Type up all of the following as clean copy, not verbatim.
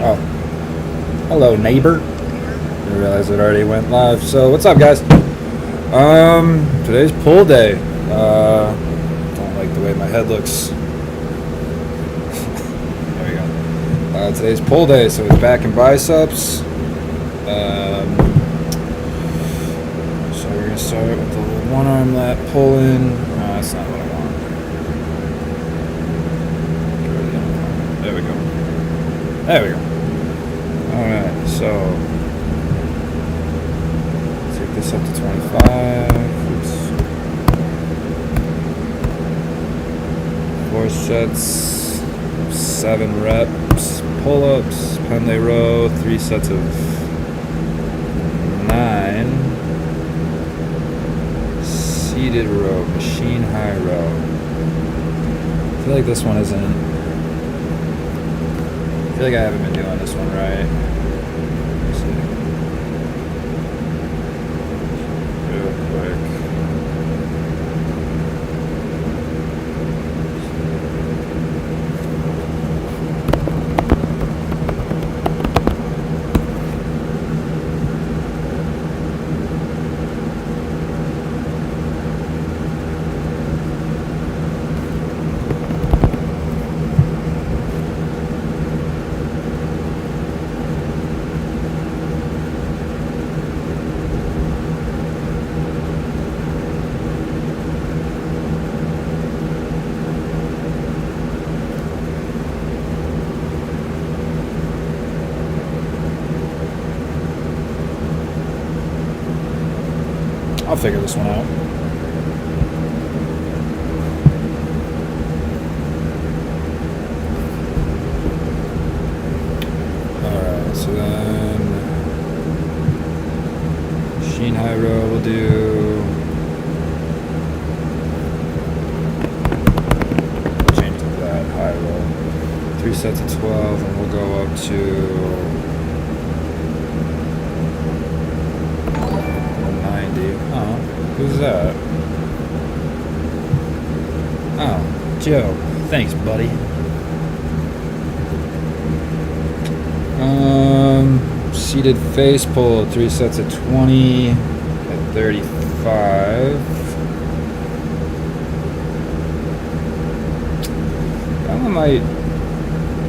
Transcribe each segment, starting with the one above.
Oh, hello, neighbor. I realized it already went live. So, what's up, guys? Today's pull day. Don't like the way my head looks. There we go. Today's pull day, so it's back in biceps. So we're gonna start with the one arm lat pull in. No, that's not what I want. There we go. There we go. Alright, so take this up to 25. Oops. 4 sets, 7 reps, pull-ups, pendlay row, 3 sets of 9. Seated row, machine high row. I feel like this one isn't. I feel like I haven't been doing this one right. Let's see. Real quick. I'll figure this one out. Alright, so then machine high row we'll do. Change to that high row. 3 sets of 12 and we'll go up to 90. Oh, who's that? Oh, Joe. Thanks, buddy. Seated face pull, 3 sets of 20 at 35.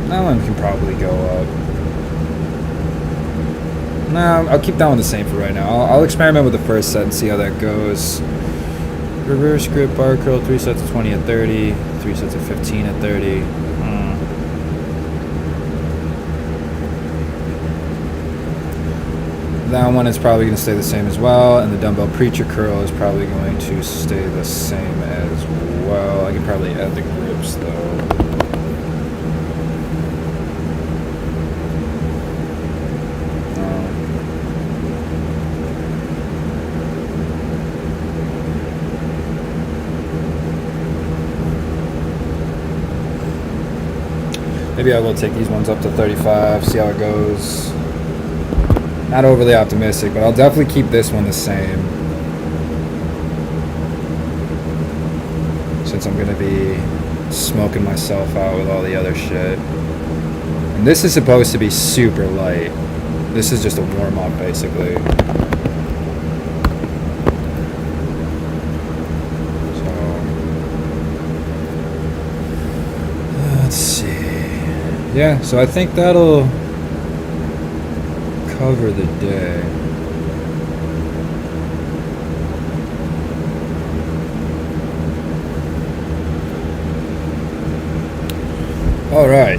That one can probably go up. No, I'll keep that one the same for right now. I'll experiment with the first set and see how that goes. Reverse grip bar curl, 3 sets of 20 at 30, 3 sets of 15 at 30. That one is probably going to stay the same as well, and the dumbbell preacher curl is probably going to stay the same as well. I can probably add the grips though. Maybe I will take these ones up to 35, see how it goes. Not overly optimistic, but I'll definitely keep this one the same. Since I'm going to be smoking myself out with all the other shit. And this is supposed to be super light. This is just a warm-up, basically. Let's see. Yeah, so I think that'll cover the day. All right.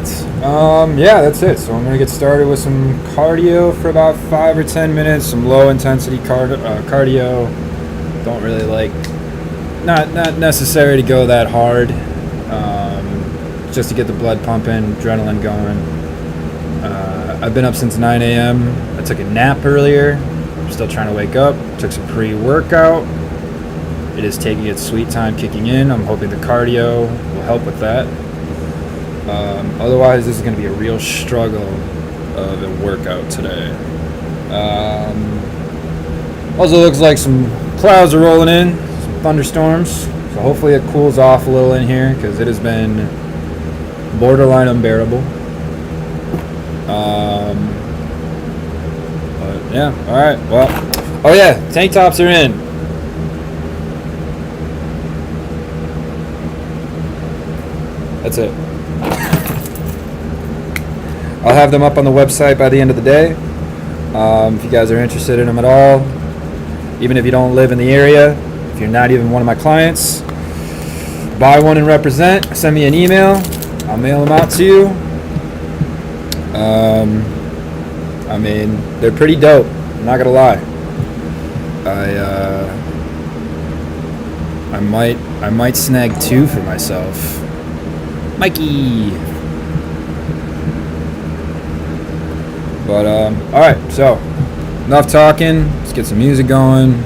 Yeah, that's it. So I'm gonna get started with some cardio for about 5 or 10 minutes. Some low intensity cardio. Don't really like. Not necessary to go that hard. Just to get the blood pumping, adrenaline going. I've been up since 9 a.m. I took a nap earlier. I'm still trying to wake up. Took some pre-workout. It is taking its sweet time kicking in. I'm hoping the cardio will help with that. Otherwise, this is going to be a real struggle of a workout today. Also looks like some clouds are rolling in, some thunderstorms. So hopefully it cools off a little in here because it has been borderline unbearable. But yeah, all right. Well, oh yeah, tank tops are in. That's it. I'll have them up on the website by the end of the day. If you guys are interested in them at all, even if you don't live in the area, if you're not even one of my clients, buy one and represent. Send me an email. I'll mail them out to you. I mean, they're pretty dope. I'm not gonna lie. I might snag 2 for myself. Mikey. But all right. So enough talking. Let's get some music going.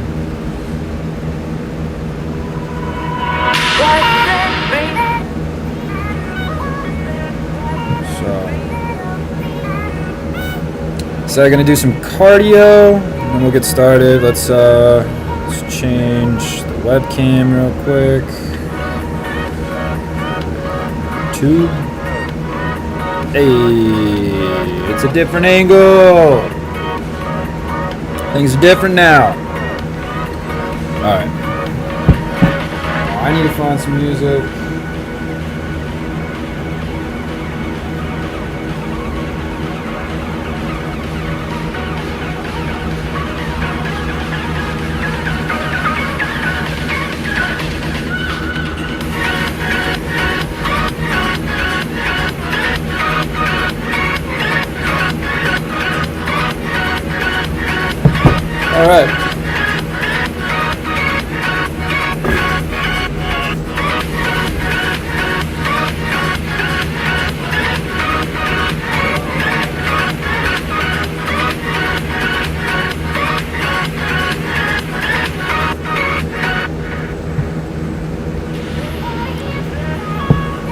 So I'm gonna do some cardio, and then we'll get started. Let's change the webcam real quick. 2. Hey, it's a different angle. Things are different now. All right. I need to find some music. All right.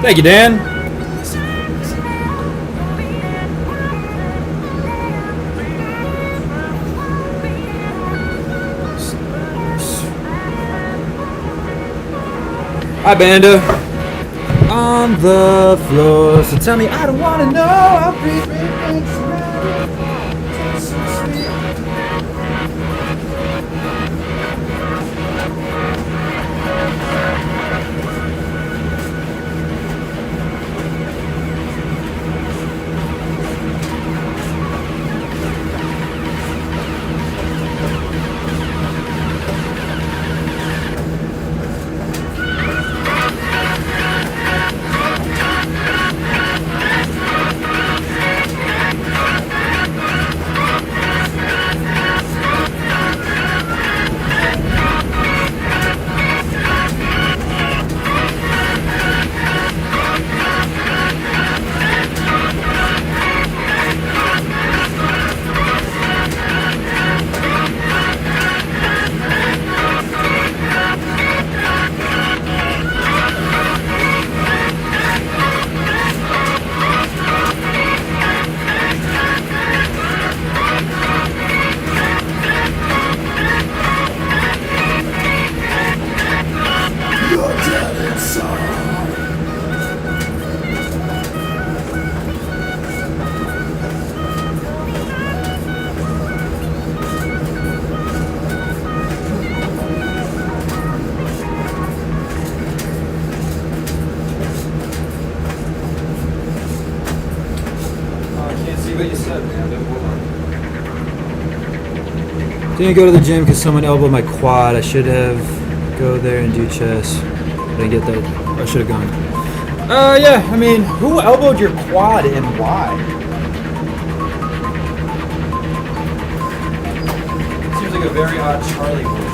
Thank you, Dan. Hi, Banda. On the floor. So tell me, I don't want to know how breathe makes so sweet. What you said, man. Didn't go to the gym because someone elbowed my quad. I should have go there and do chest. I didn't get that. I should have gone. Yeah. I mean, who elbowed your quad and why? Seems like a very odd Charlie horse.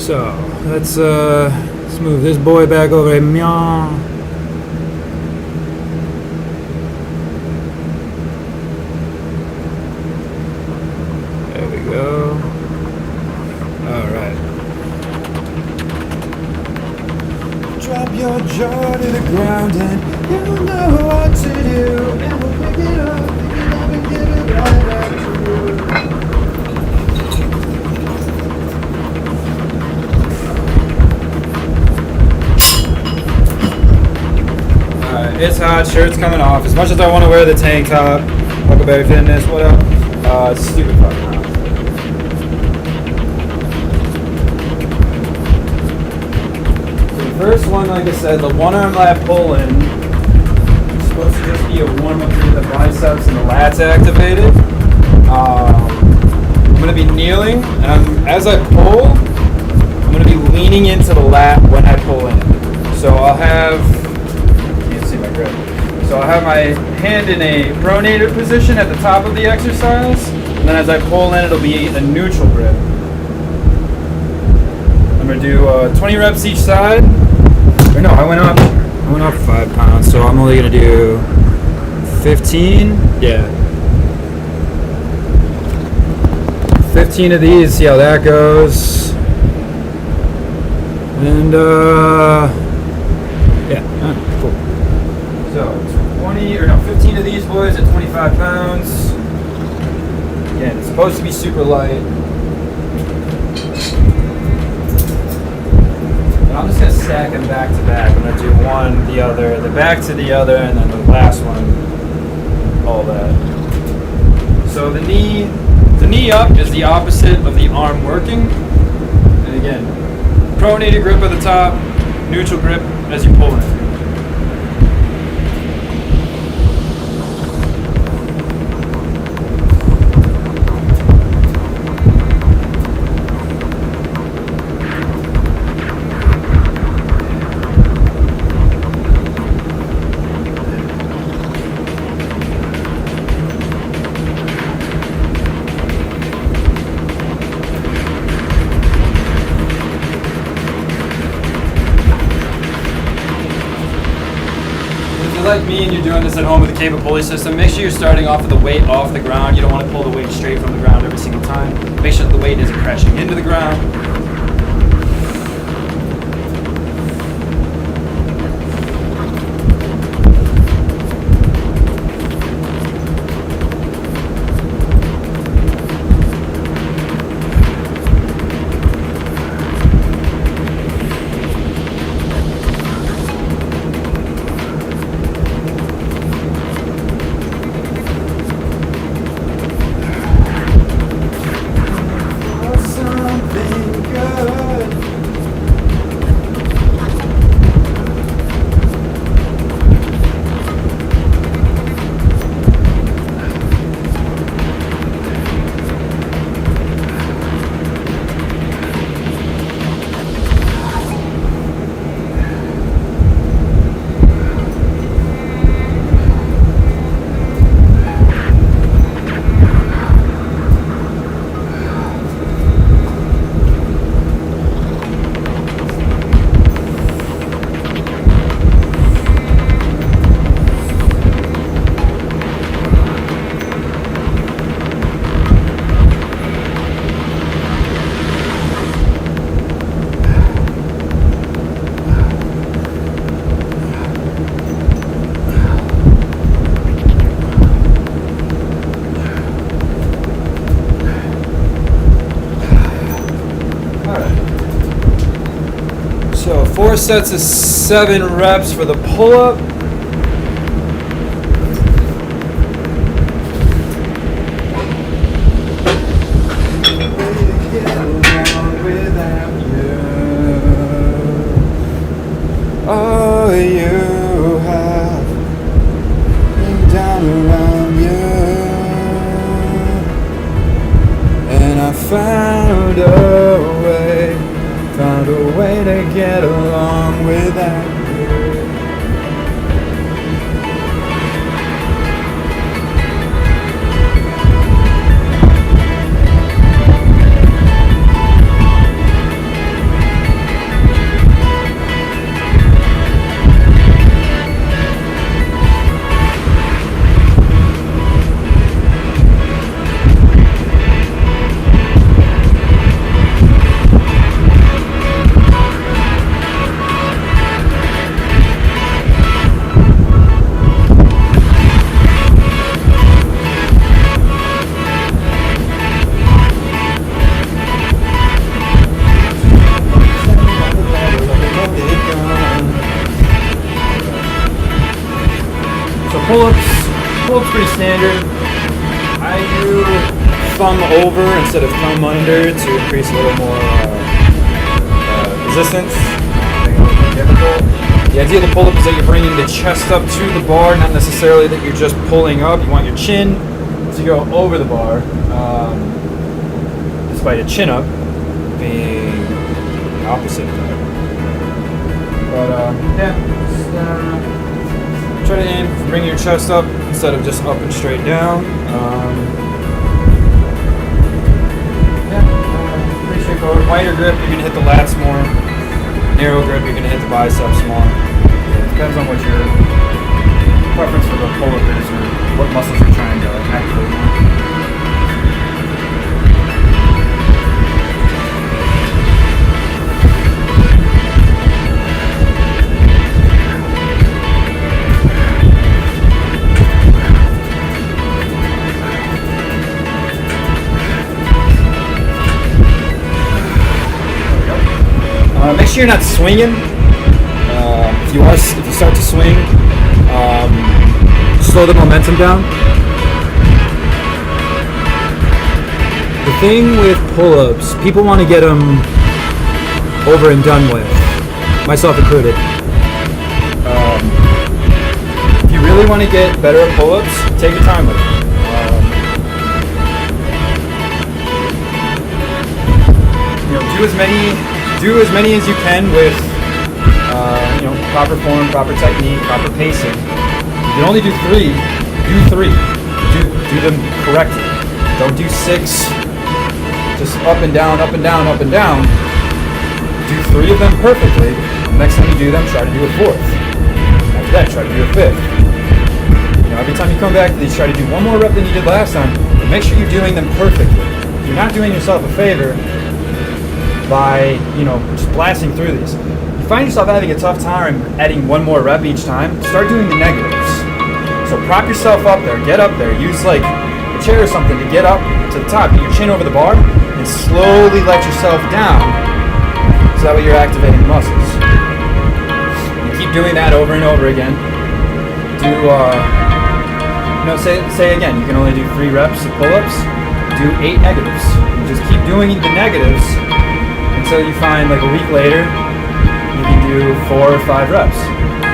So let's move this boy back over here. Meow. There we go. All right. Drop your jaw to the ground and you'll know what to do. And we'll pick it up and give it right back to you. It's hot, shirt's coming off. As much as I want to wear the tank top, Huckleberry Fitness, what up? It's stupid fucking hot. So the first one, like I said, the one arm lat pull in is supposed to just be a warm up to get the biceps and the lats activated. I'm going to be kneeling, and as I pull, I'm going to be leaning into the lat when I pull in. So I'll have So I'll have my hand in a pronated position at the top of the exercise, and then as I pull in, it'll be a neutral grip. I'm gonna do 20 reps each side. Or no, I went up 5 pounds, so I'm only gonna do 15. Yeah. 15 of these, see how that goes. And yeah, cool. So 15 of these boys at 25 pounds. Again, it's supposed to be super light. And I'm just gonna stack them back to back. I'm gonna do one, the other, the back to the other, and then the last one, all that. So the knee up is the opposite of the arm working. And again, pronated grip at the top, neutral grip as you pull in. Like me and you're doing this at home with a cable pulley system, make sure you're starting off with the weight off the ground. You don't want to pull the weight straight from the ground every single time. Make sure that the weight isn't crashing into the ground. So 4 sets of 7 reps for the pull-up. Oh, you have been down around you, and I found a way to get along without you. pull-ups pretty standard. I do thumb over instead of thumb under to increase a little more resistance. Make it a little more difficult. The idea of the pull-up is that you're bringing the chest up to the bar, not necessarily that you're just pulling up. You want your chin to go over the bar, despite a chin-up being the opposite of that. But yeah, just try to aim for bringing your chest up instead of just up and straight down. Pretty straightforward. Wider grip, you're gonna hit the lats more. Narrow grip, you're gonna hit the biceps more. It depends on what your preference for the pull-up is or what muscles you're trying to activate more. Make sure you're not swinging. If you start to swing, slow the momentum down. The thing with pull-ups, people want to get them over and done with, myself included. If you really want to get better at pull-ups, take your time with it. Do as many as you can with proper form, proper technique, proper pacing. You can only do 3. Do 3. Do them correctly. Don't do 6. Just up and down, up and down, up and down. Do 3 of them perfectly. Next time you do them, try to do a 4th. After that, try to do a 5th. Every time you come back to these, try to do 1 more rep than you did last time, but make sure you're doing them perfectly. You're not doing yourself a favor by, just blasting through these. You find yourself having a tough time adding 1 more rep each time, start doing the negatives. So prop yourself up there, get up there, use like a chair or something to get up to the top, get your chin over the bar, and slowly let yourself down. So that way you're activating the muscles. You keep doing that over and over again. Say again, you can only do 3 reps of pull-ups, do 8 negatives. You just keep doing the negatives until you find like a week later you can do 4 or 5 reps.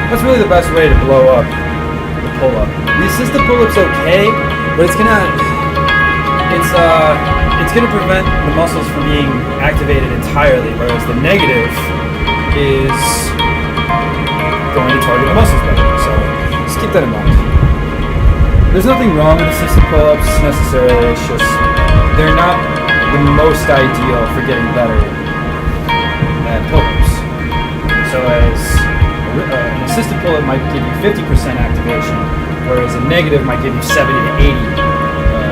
That's really the best way to blow up the pull-up. The assisted pull-up's okay, but it's gonna prevent the muscles from being activated entirely, whereas the negative is going to target the muscles better. So just keep that in mind. There's nothing wrong with assisted pull-ups necessarily. It's just they're not the most ideal for getting better at pull-ups. So as an assisted pull-up might give you 50% activation, whereas a negative might give you 70 to 80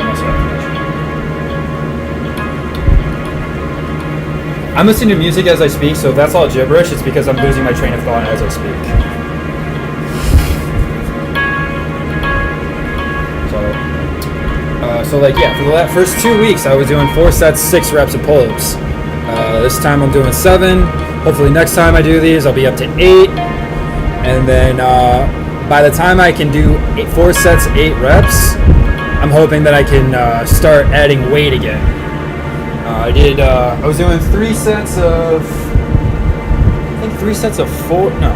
muscle activation. I'm listening to music as I speak, so if that's all gibberish, it's because I'm losing my train of thought as I speak. So for the first 2 weeks, I was doing 4 sets, 6 reps of pull-ups. This time I'm doing 7. Hopefully next time I do these, I'll be up to 8. And then by the time I can do 4 sets, 8 reps, I'm hoping that I can start adding weight again. I was doing 3 sets of, I think 3 sets of 4, no.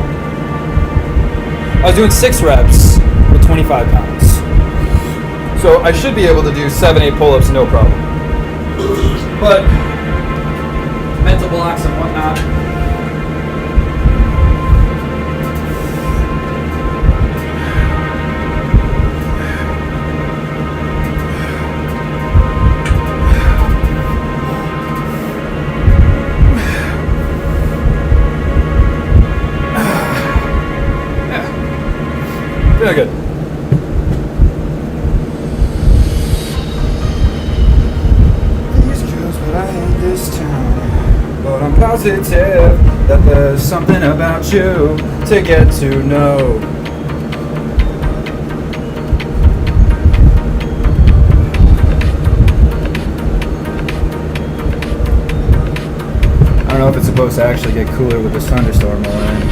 I was doing 6 reps with 25 pounds. So I should be able to do 7, 8 pull-ups, no problem. But mental blocks and whatnot. Yeah. Feeling good. But I'm positive that there's something about you to get to know. I don't know if it's supposed to actually get cooler with this thunderstorm rolling in.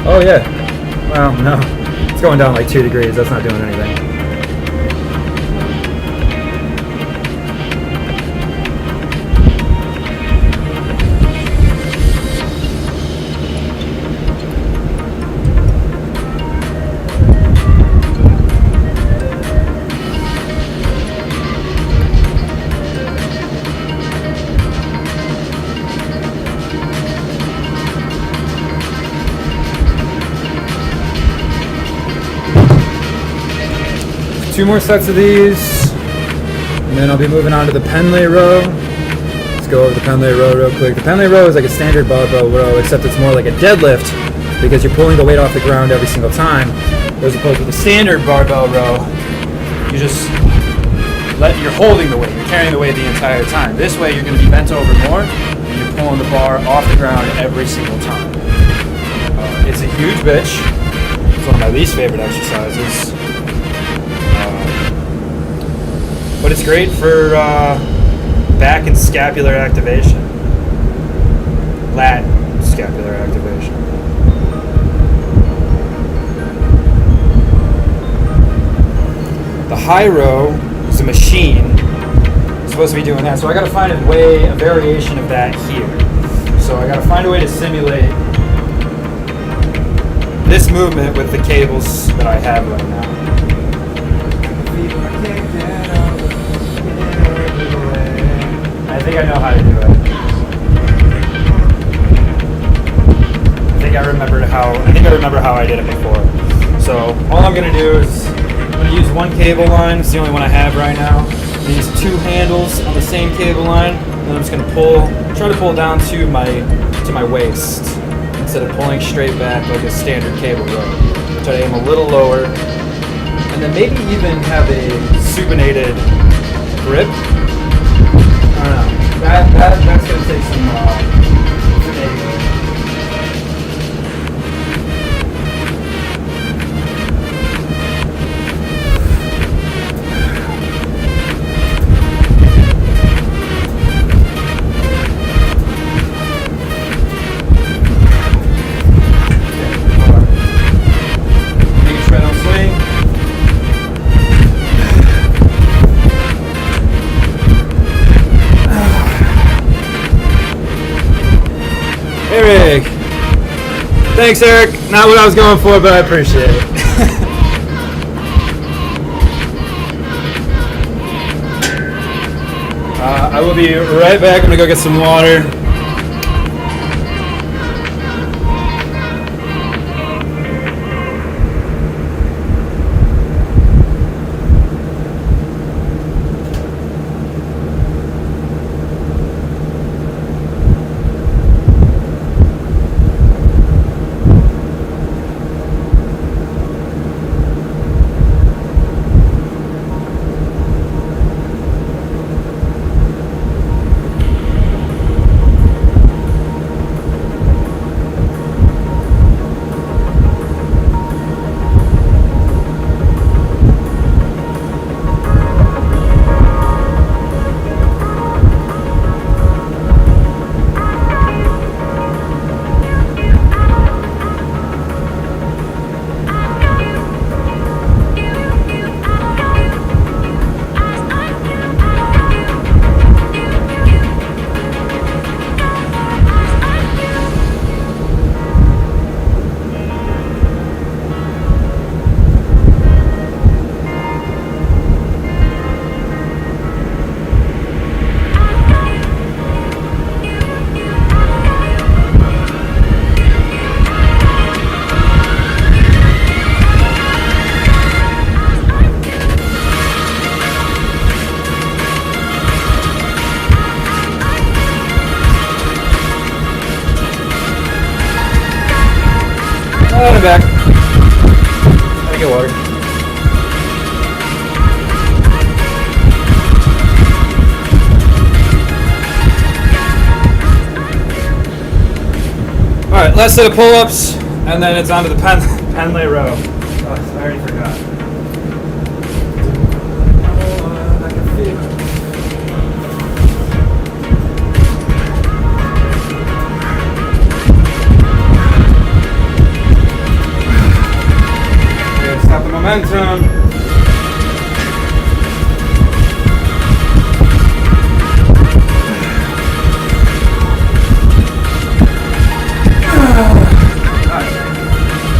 Oh yeah. Well, no. It's going down like 2 degrees. That's not doing anything. Two more sets of these, and then I'll be moving on to the Penlay row. Let's go over the Penlay row real quick. The Penlay row is like a standard barbell row, except it's more like a deadlift because you're pulling the weight off the ground every single time, as opposed to the standard barbell row. You're holding the weight, you're carrying the weight the entire time. This way, you're going to be bent over more, and you're pulling the bar off the ground every single time. It's a huge bitch. It's one of my least favorite exercises. But it's great for back and scapular activation. Lat scapular activation. The high row is a machine. It's supposed to be doing that. So I gotta find a variation of that here. So I gotta find a way to simulate this movement with the cables that I have right now. I think I know how to do it. I think I remember how I did it before. So all I'm gonna do is I'm gonna use one cable line. It's the only one I have right now. I'm gonna use 2 handles on the same cable line, and I'm just gonna try to pull down to my waist instead of pulling straight back like a standard cable row. Try to aim a little lower, and then maybe even have a supinated grip. I don't know. That's going to take some supinating. Make sure I don't swing. Eric. Thanks, Eric. Not what I was going for, but I appreciate it. I will be right back. I'm going to go get some water. I'm back. Gotta get water. Alright, last set of pull-ups, and then it's on to the Penlay row. Oh, I already forgot. I can feel it. momentum.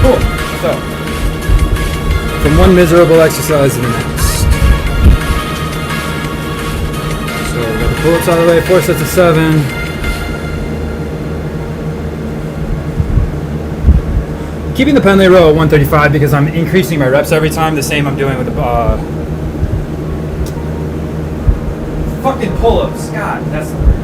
Cool. So, from one miserable exercise to the next. So we got the pull-ups out of the way, 4 sets of 7. Keeping the pen lay row at 135 because I'm increasing my reps every time, the same I'm doing with the fucking pull-ups. God, that's the word.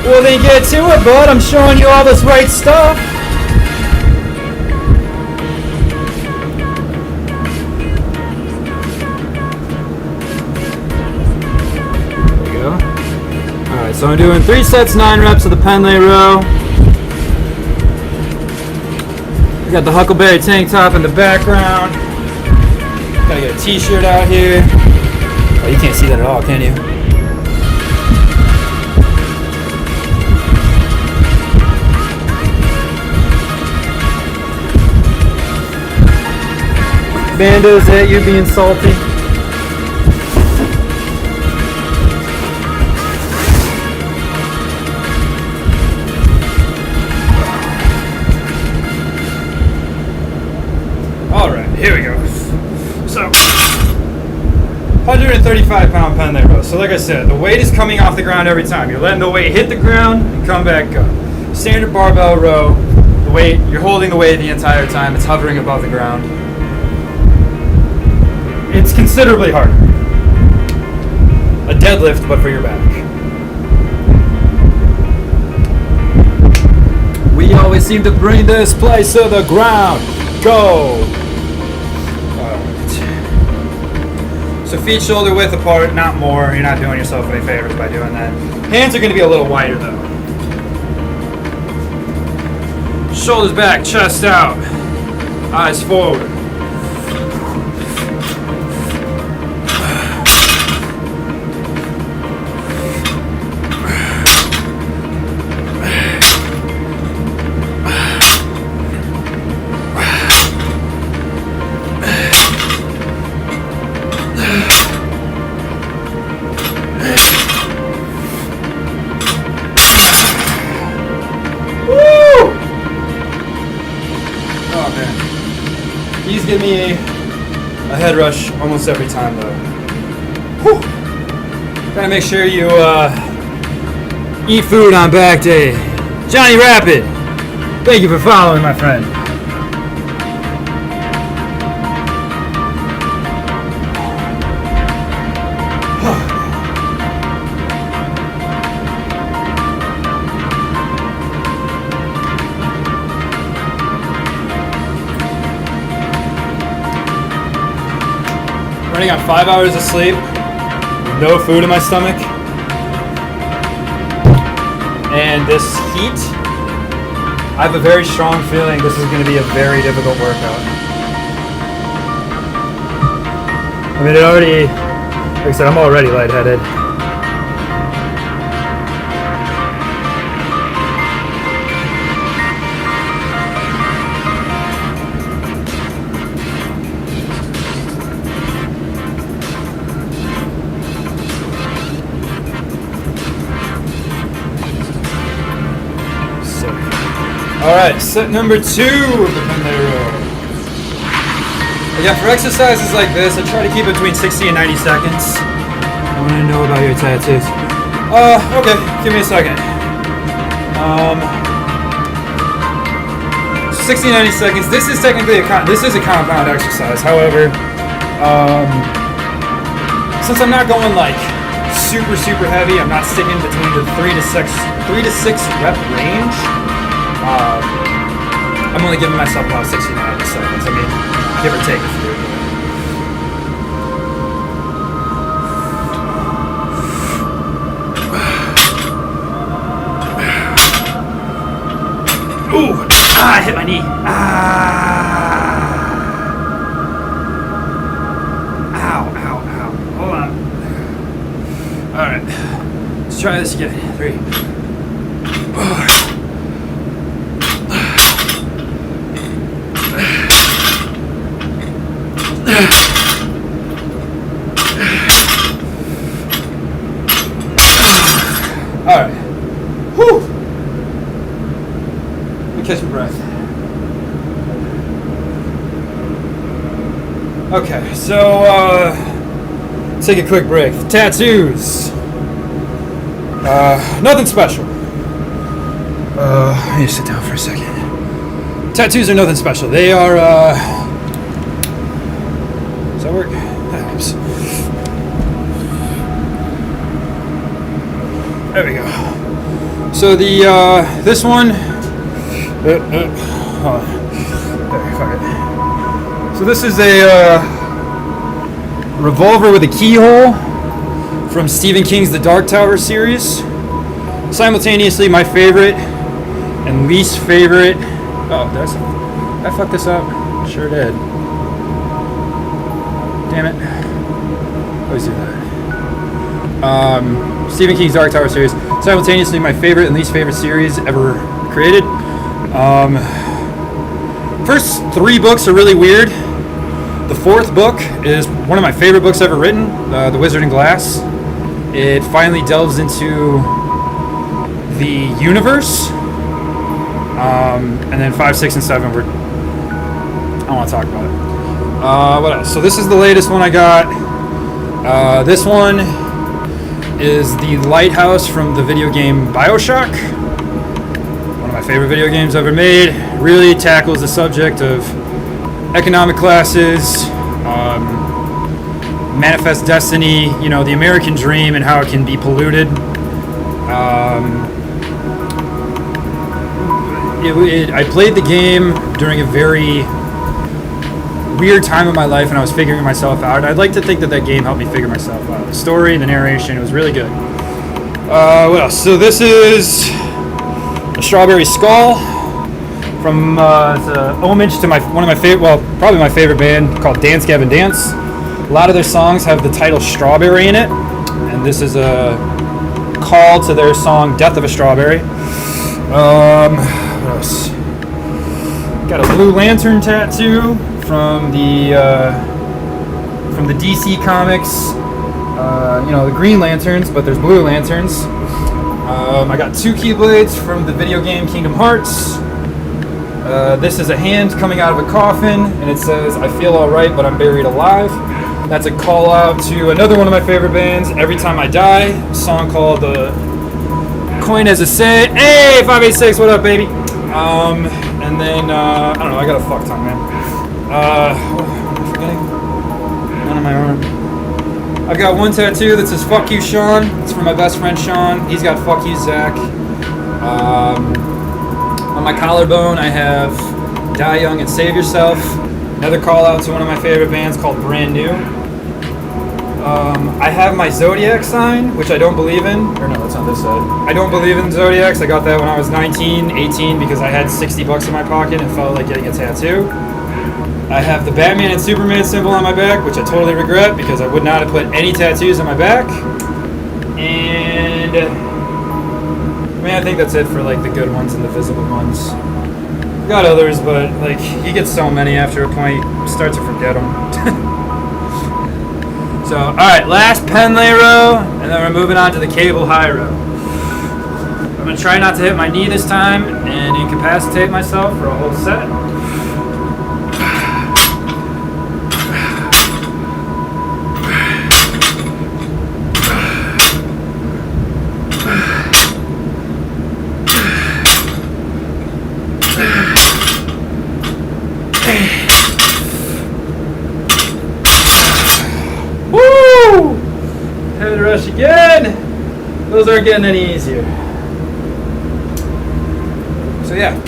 Well, then get to it, bud. I'm showing you all this right stuff. There we go. Alright, so I'm doing 3 sets, 9 reps of the pen lay row. We got the Huckleberry tank top in the background. Gotta get a t-shirt out here. Oh, you can't see that at all, can you? Bando, is that you being salty? Alright, here we go. So, 135-pound pen lay row. So like I said, the weight is coming off the ground every time. You're letting the weight hit the ground and come back up. Standard barbell row, the weight, you're holding the weight the entire time. It's hovering above the ground. It's considerably harder. A deadlift, but for your back. We always seem to bring this place to the ground. Go! Alright. So feet shoulder width apart, not more. You're not doing yourself any favors by doing that. Hands are going to be a little wider though. Shoulders back, chest out. Eyes forward. These give me a head rush almost every time though. Whew. Gotta make sure you eat food on back day. Johnny Rapid, thank you for following, my friend. Running on 5 hours of sleep, no food in my stomach, and this heat, I have a very strong feeling this is going to be a very difficult workout. I mean, it already, like I said, I'm already lightheaded. Alright, set number 2 of the pendlay row. Again, for exercises like this, I try to keep it between 60 and 90 seconds. I want to know about your tattoos. Okay, give me a second. 60, 90 seconds. This is technically a compound exercise. However, since I'm not going like super heavy, I'm not sticking between the 3 to 6 rep range. I'm only giving myself about 60 to 90 seconds. I mean, give or take a few. Ooh! I hit my knee. Ow. Hold on. Alright. Let's try this again. 3, 4. Alright. Whew! Let me catch my breath. Okay, so take a quick break. Tattoos. Nothing special. Let me sit down for a second. Tattoos are nothing special. They are does that work? That helps. There we go. So the this one hold on. There, fuck it. So this is a revolver with a keyhole from Stephen King's The Dark Tower series. Simultaneously my favorite and least favorite. Oh, did I fuck this up? Sure did. Damn it. Always do that. Stephen King's Dark Tower series. Simultaneously my favorite and least favorite series ever created. First 3 books are really weird. The 4th book is one of my favorite books ever written, The Wizard and Glass. It finally delves into the universe. And then 5, 6, and 7 were... I don't want to talk about it. What else? So this is the latest one I got. This one is the lighthouse from the video game Bioshock. One of my favorite video games ever made. Really tackles the subject of economic classes, manifest destiny, you know, the American dream and how it can be polluted. I played the game during a very weird time of my life and I was figuring myself out. I'd like to think that that game helped me figure myself out. The story, the narration, it was really good. What else? So this is a strawberry skull from it's an homage to one of my favorite, well, probably my favorite band called Dance Gavin Dance. A lot of their songs have the title Strawberry in it, and this is a call to their song Death of a Strawberry. What else? Got a Blue Lantern tattoo from the DC Comics. You know, the Green Lanterns, but there's Blue Lanterns. I got 2 Keyblades from the video game Kingdom Hearts. This is a hand coming out of a coffin, and it says, "I feel alright, but I'm buried alive." That's a call out to another one of my favorite bands, Every Time I Die, a song called Coin as a Say. Hey, 586, what up, baby? And then, I don't know, I got a fuck ton, man. What am I forgetting? None on my arm. I've got one tattoo that says "Fuck you, Sean." It's from my best friend Sean. He's got "Fuck you, Zach." On my collarbone, I have "Die Young and Save Yourself." Another call out to one of my favorite bands called Brand New. I have my Zodiac sign, which I don't believe in. Or no, that's on this side. I don't believe in Zodiacs. I got that when I was 19, 18 because I had $60 in my pocket and felt like getting a tattoo. I have the Batman and Superman symbol on my back, which I totally regret because I would not have put any tattoos on my back. And I mean, I think that's it for like the good ones and the visible ones. Got others, but like you get so many after a point, you start to forget them. So, all right, last pendlay row, and then we're moving on to the cable high row. I'm gonna try not to hit my knee this time and incapacitate myself for a whole set. Woo! Heavy rush again. Those aren't getting any easier. So yeah,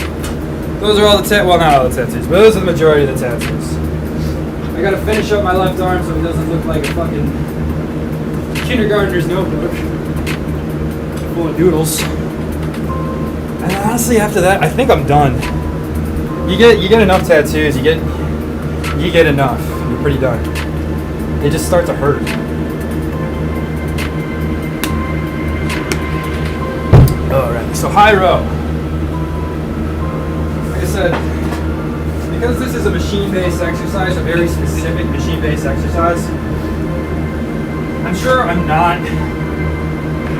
those are all the well, not all the tattoos, but those are the majority of the tattoos. I gotta finish up my left arm so it doesn't look like a fucking kindergartner's notebook full of doodles. And honestly, after that, I think I'm done. You get enough tattoos, you get enough. You're pretty done. They just start to hurt. Alright, so high row. Like I said, because this is a machine-based exercise, a very specific machine-based exercise, I'm sure I'm not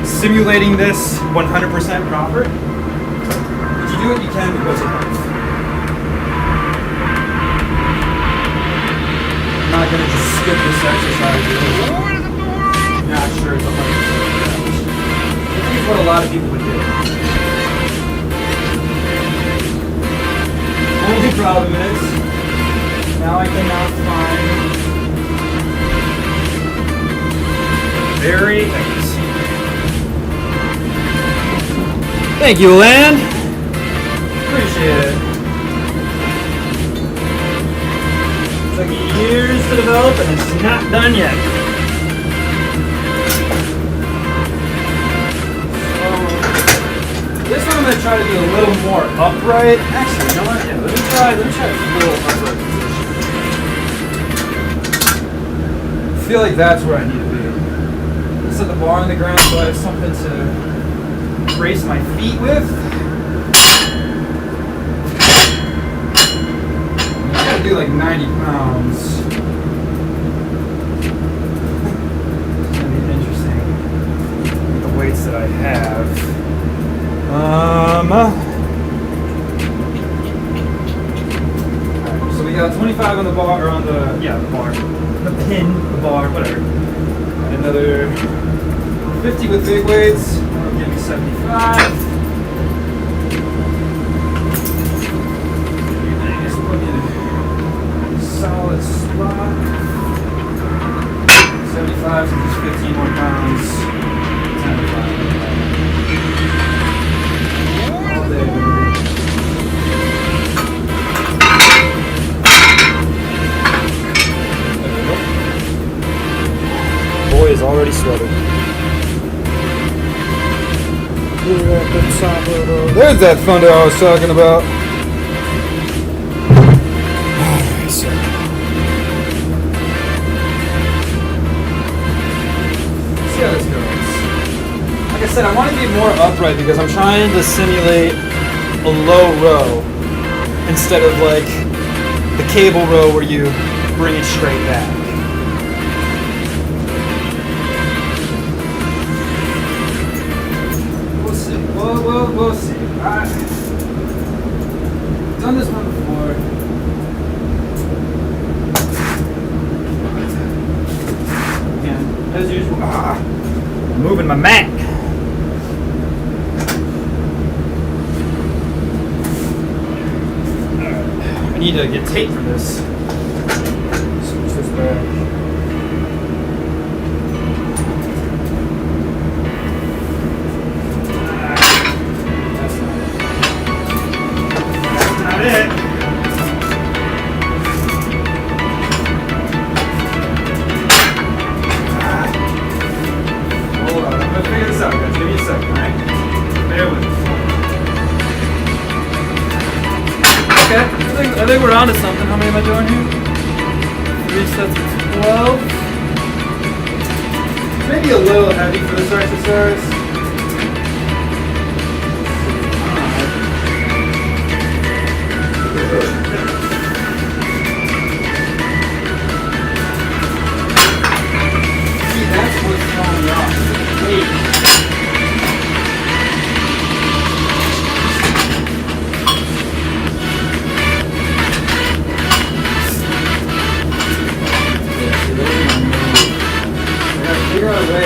simulating this 100% proper, but you do what you can because it hurts. I'm not going to just skip this exercise because I'm not sure it's 100%. I think it's what a lot of people would do. Only problem is, now I cannot find very things. Thank you, Lan. Appreciate it. It's like years to develop and it's not done yet. This one I'm going to try to do a little more upright. Actually, you know what? Yeah, let me try a little upright position. I feel like that's where I need to be. Set the bar on the ground so I have something to brace my feet with. I gotta do like 90 pounds. It's gonna be interesting with the weights that I have. Alright, so we got 25 on the bar, or on the bar, the pin, the bar, whatever. And another 50 with big weights. That'll give me 75. And just put in a solid spot. 75, so just 15 more pounds. 75. Boy is already sweating. There's that thunder I was talking about. Alright, so. See how this goes. Like I said, I want to be more upright because I'm trying to simulate a low row instead of like the cable row where you bring it straight back. We'll see. I've done this one before. Again, as usual, I'm moving my mat. I need to get tape for this. Switch this back. I think we're on to something. How many am I doing here? 3 sets of 12. Maybe a little heavy for this exercise. See, that's what's throwing me off. Wait.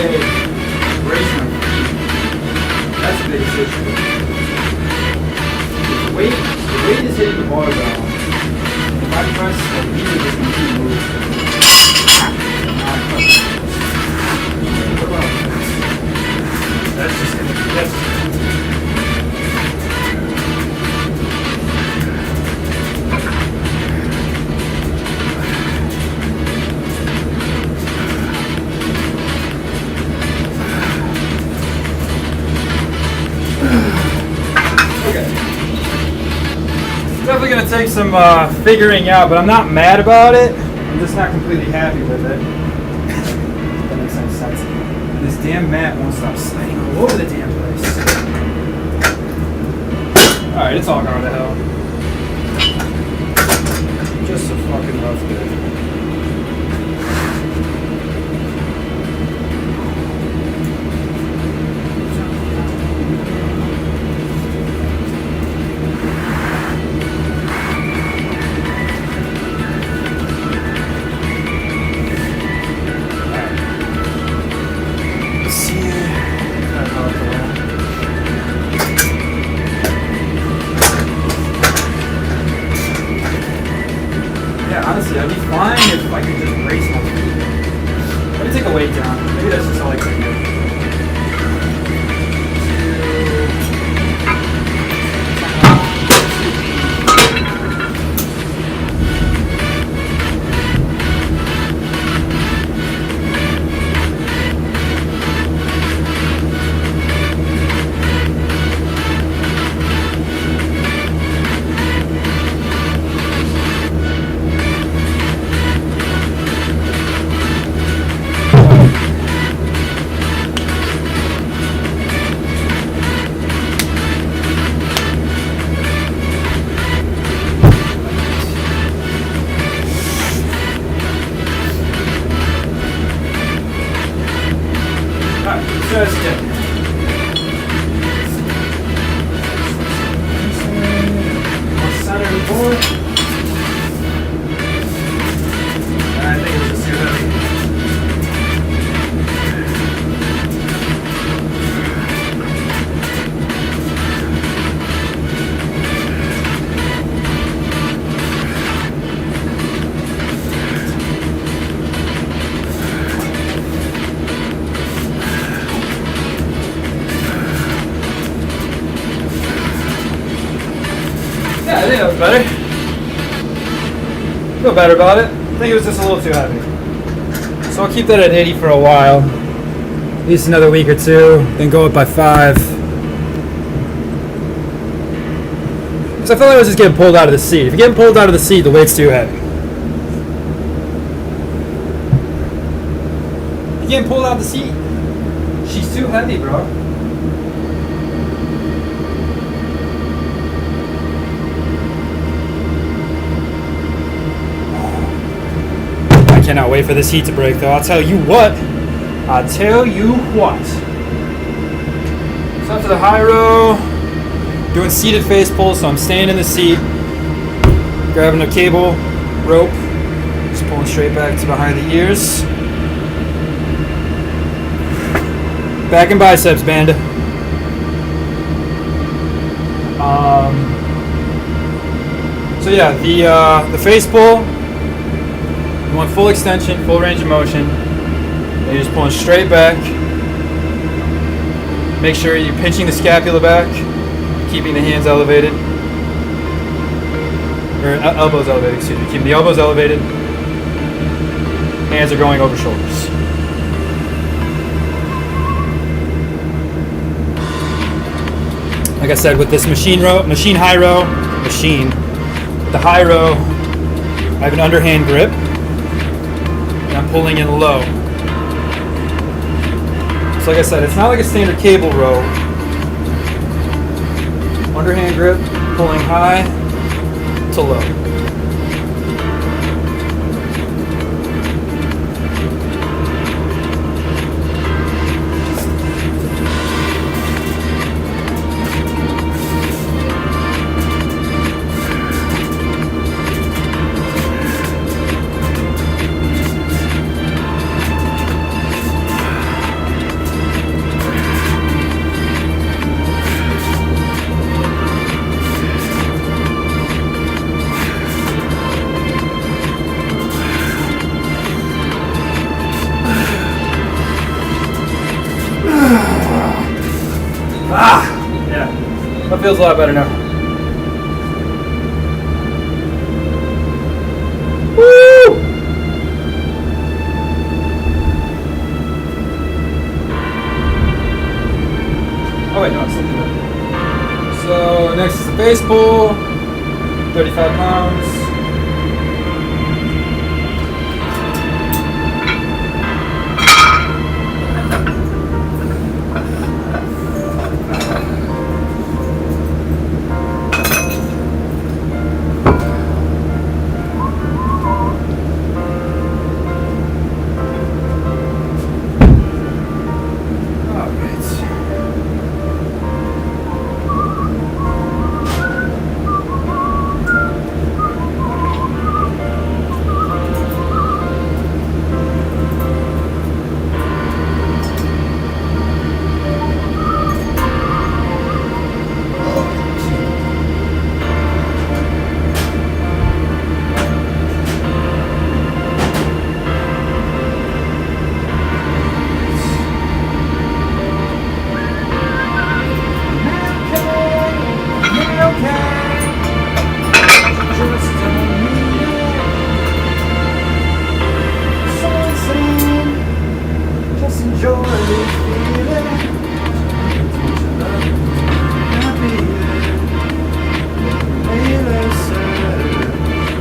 brace my feet. That's the biggest issue. The weight is hitting the barbell. If I press, like, these are just going to keep moving. That's just going to be this. Definitely going to take some figuring out, but I'm not mad about it. I'm just not completely happy with it. That makes any sense. And this damn mat won't stop sliding all over the damn place. Alright, it's all gone to hell. Just a fucking rough day. Honestly, I'd be fine if I could just brace my feet. Let me take a weight down. Maybe that's just all I can do. Just get center of the board. And I think it was just too heavy. Yeah, I think that was better. Feel better about it. I think it was just a little too heavy. So I'll keep that at 80 for a while. At least another week or two, then go up by 5. Because I felt like I was just getting pulled out of the seat. If you're getting pulled out of the seat, the weight's too heavy. If you're getting pulled out of the seat, she's too heavy, bro. I cannot wait for this heat to break, though. I'll tell you what. So up to the high row, doing seated face pulls, so I'm staying in the seat, grabbing a cable, rope, just pulling straight back to behind the ears. Back in biceps band. So yeah, the face pull. You want full extension, full range of motion. And you're just pulling straight back. Make sure you're pinching the scapula back, keeping the hands elevated. Or elbows elevated, excuse me. Keeping the elbows elevated. Hands are going over shoulders. Like I said, with this the high row, I have an underhand grip. And I'm pulling in low. So like I said, it's not like a standard cable row. Underhand grip, pulling high to low. That feels a lot better now. Woo! Oh wait, no, it's something better. So next is the base pull, 35 pounds.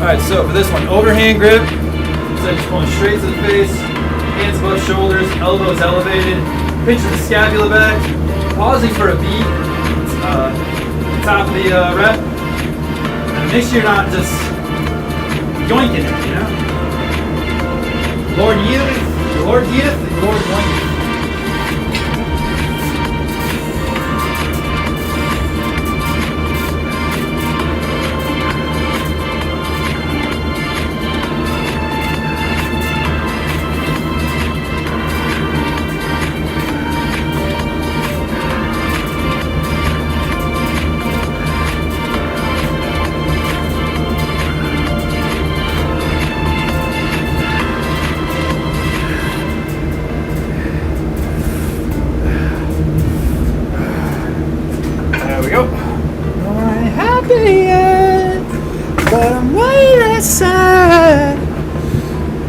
Alright, so for this one, overhand grip. So just pulling straight to the face, hands above shoulders, elbows elevated, pinching the scapula back, pausing for a beat, top of the rep. And make sure you're not just yoinking it, you know? Lord yield, Lord yield, Lord yoink.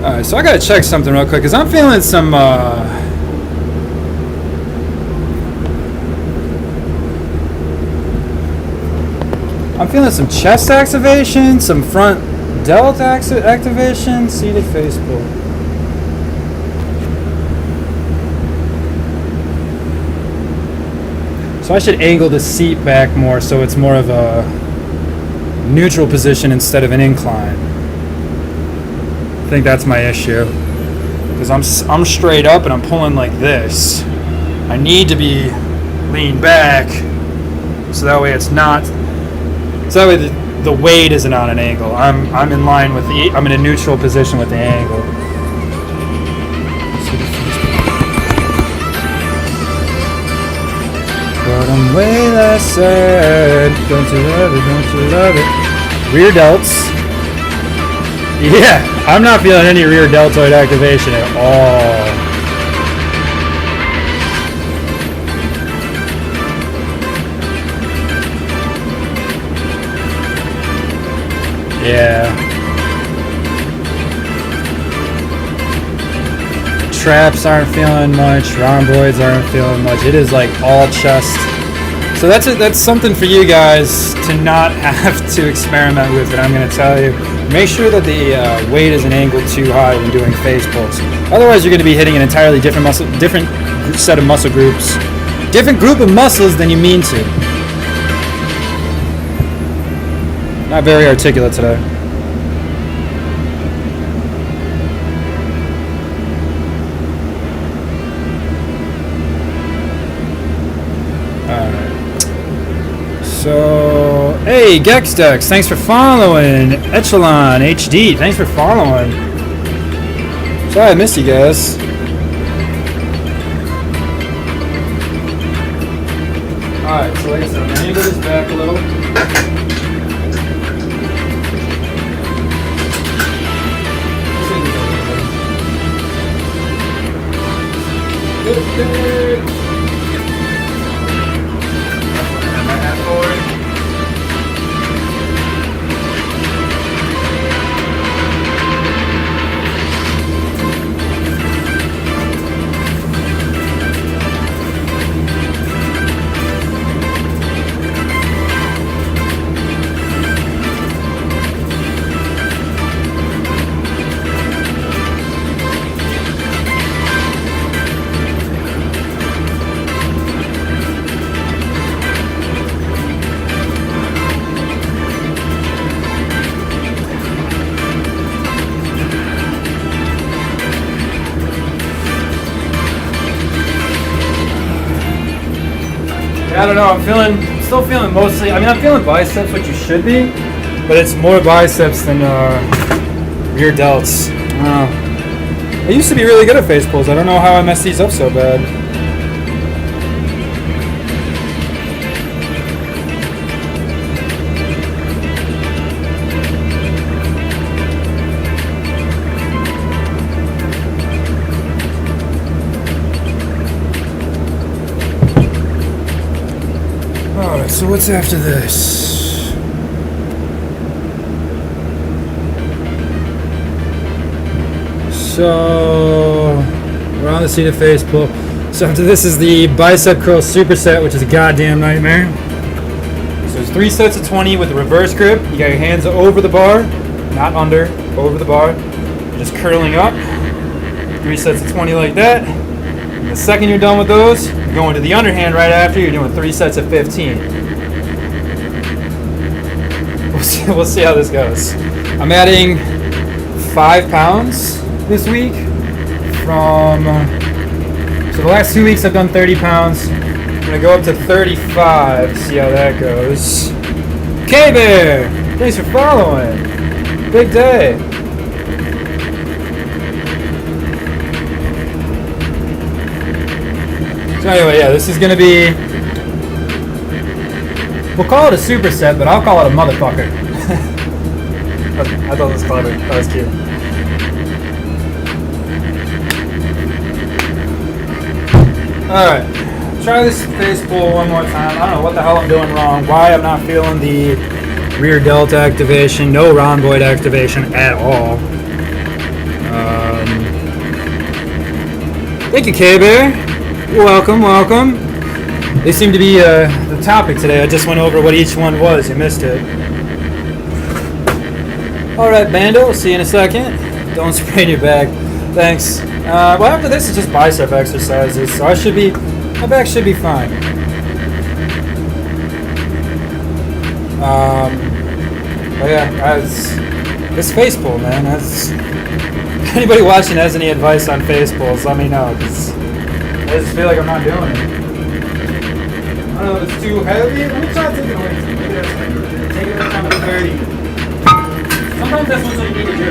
Alright, so I gotta check something real quick because I'm feeling some chest activation, some front delt activation, seated face pull. So I should angle the seat back more so it's more of a neutral position instead of an incline. I think that's my issue. Because I'm straight up and I'm pulling like this. I need to be leaned back so that way it's not. So that way the weight isn't on an angle. I'm in line with I'm in a neutral position with the angle. But I'm way less sad. Don't you love it? Don't you love it? Rear delts. Yeah, I'm not feeling any rear deltoid activation at all. Yeah. Traps aren't feeling much. Rhomboids aren't feeling much. It is like all chest. So that's something for you guys to not have to experiment with. And I'm going to tell you, make sure that the weight isn't angled too high when doing face pulls. Otherwise, you're going to be hitting an entirely different set of muscle groups, different group of muscles than you mean to. Not very articulate today. So, hey, Gexdex, thanks for following. Echelon HD, thanks for following. Sorry I missed you guys. Alright, so like I said, I'm going to angle this back a little. Forward. Yeah, I don't know. I'm still feeling mostly. I mean, I'm feeling biceps, which you should be, but it's more biceps than rear delts. I don't know. I used to be really good at face pulls. I don't know how I messed these up so bad. Alright, so what's after this? So we're on the seat of face pull. So after this is the bicep curl superset, which is a goddamn nightmare. So there's 3 sets of 20 with the reverse grip. You got your hands over the bar, not under, over the bar. You're just curling up. 3 sets of 20 like that. And the second you're done with those, you're going to the underhand right after. You're doing 3 sets of 15. We'll see how this goes. I'm adding 5 pounds this week from. So the last 2 weeks I've done 30 pounds. I'm gonna go up to 35. See how that goes. K-Bear, thanks for following. Big day. So anyway, yeah, this is gonna be. We'll call it a superset, but I'll call it a motherfucker. I thought it was clever. That was cute. Alright, try this face pull one more time. I don't know what the hell I'm doing wrong, why I'm not feeling the rear delta activation, no rhomboid activation at all. Thank you, K-Bear. Welcome, welcome. They seem to be the topic today. I just went over what each one was. You missed it. Alright, Bando. See you in a second. Don't sprain your back. Thanks. Well, after this is just bicep exercises, so my back should be fine. But yeah, this face pull, man. If anybody watching has any advice on face pulls, let me know, because I just feel like I'm not doing it. I don't know if it's too heavy. Let me try taking it away. Maybe that's like, take it down to 30. Sometimes that's what you need to do.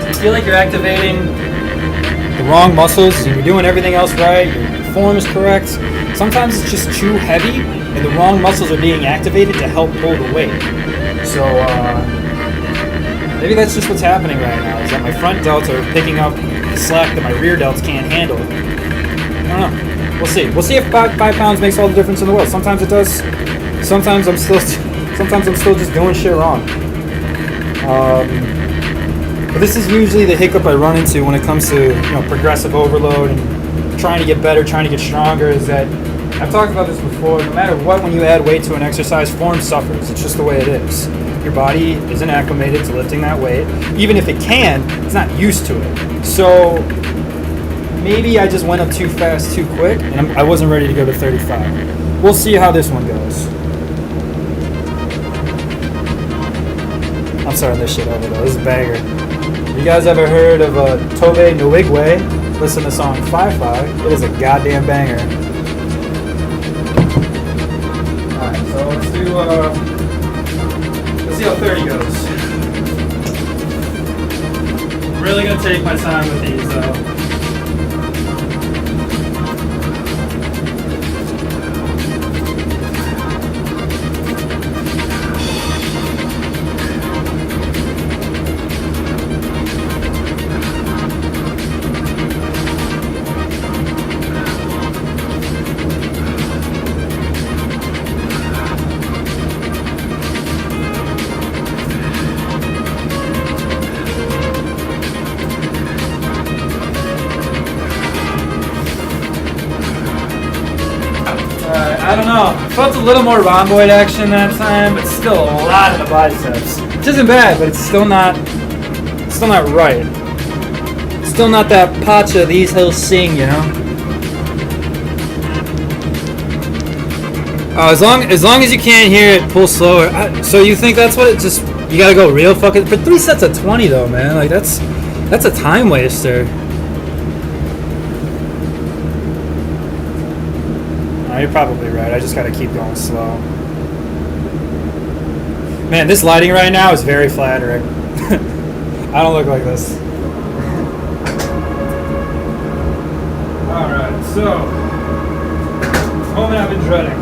I feel like you're activating the wrong muscles and you're doing everything else right, your form is correct. Sometimes it's just too heavy and the wrong muscles are being activated to help pull the weight. So maybe that's just what's happening right now, is that my front delts are picking up the slack that my rear delts can't handle. I don't know. We'll see. We'll see if 5 pounds makes all the difference in the world. Sometimes it does. Sometimes I'm still just doing shit wrong. But this is usually the hiccup I run into when it comes to progressive overload and trying to get better, trying to get stronger. Is that I've talked about this before. No matter what, when you add weight to an exercise, form suffers. It's just the way it is. Your body isn't acclimated to lifting that weight. Even if it can, it's not used to it. So maybe I just went up too fast, too quick, and I wasn't ready to go to 35. We'll see how this one goes. I'm starting this shit over though. This is a banger. You guys ever heard of Tobe Nwigwe? Listen to song Fly Fly. It is a goddamn banger. Alright, so let's see how 30 goes. I'm really gonna take my time with these though. I don't know. Felt a little more rhomboid action that time, but still a lot of the biceps. Which isn't bad, but it's still not right. Still not that pacha these hills sing, you know? As long as you can't hear it, pull slower. So you think that's what it just? You gotta go real fucking. For 3 sets of 20 though, man. Like that's a time waster. No, you're probably right. I just gotta keep going slow. Man, this lighting right now is very flattering. I don't look like this. Alright, so moment I've been dreading.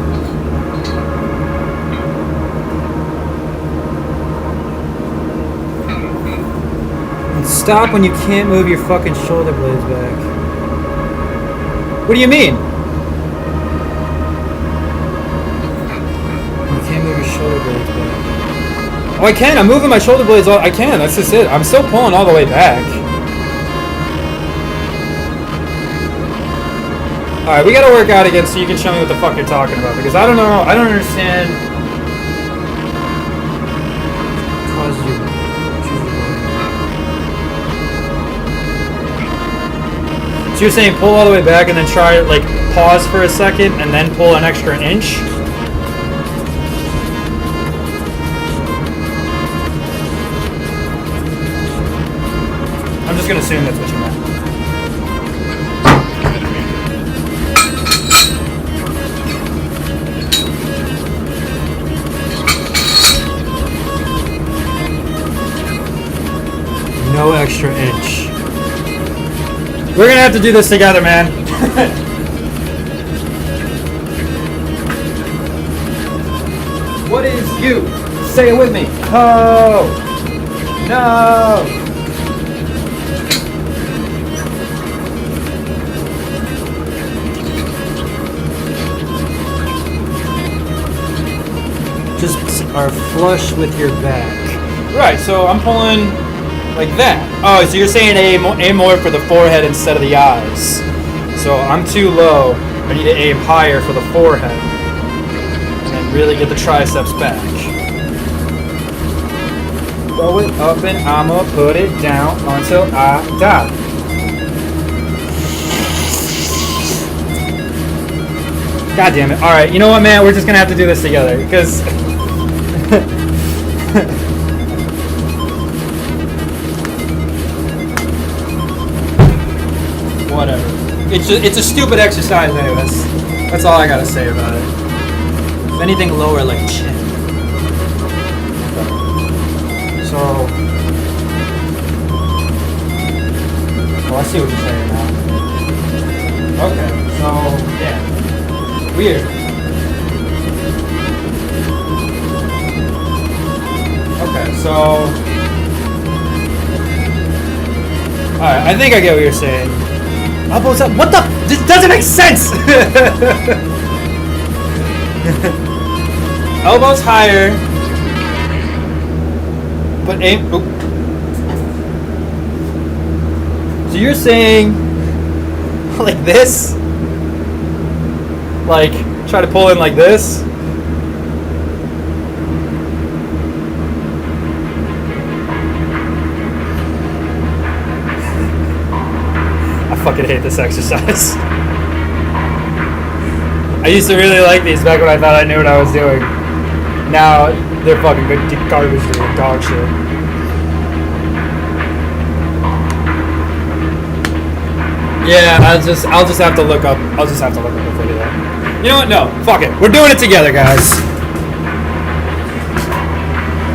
And stop when you can't move your fucking shoulder blades back. What do you mean? You can't move your shoulder blades back. Oh, I can. I'm moving my shoulder blades. I can. That's just it. I'm still pulling all the way back. All right, we gotta work out again so you can show me what the fuck you're talking about, because I don't know. I don't understand. Causes you. So you're saying pull all the way back and then try like pause for a second and then pull an extra inch? I'm just gonna assume that's what you meant. No extra inch. We're gonna have to do this together, man. What is you? Say it with me. Oh! No! Just are flush with your back. Right, so I'm pulling like that. Oh, so you're saying aim more for the forehead instead of the eyes. So I'm too low. I need to aim higher for the forehead. And then really get the triceps back. Throw it up and I'ma put it down until I die. God damn it. Alright, you know what, man? We're just gonna have to do this together, because whatever. It's a stupid exercise anyways. That's all I gotta say about it. If anything, lower like chin. So, well, I see what you're saying now. Okay, so yeah, weird. Okay, so all right, I think I get what you're saying. Elbows up. What the? This doesn't make sense. Elbows higher, but aim. Oh. So you're saying like this? Like try to pull in like this? I fucking hate this exercise. I used to really like these back when I thought I knew what I was doing. Now they're fucking good garbage doing dog shit. Yeah, I'll just have to look up. I'll just have to look up a video. You know what? No, fuck it. We're doing it together, guys.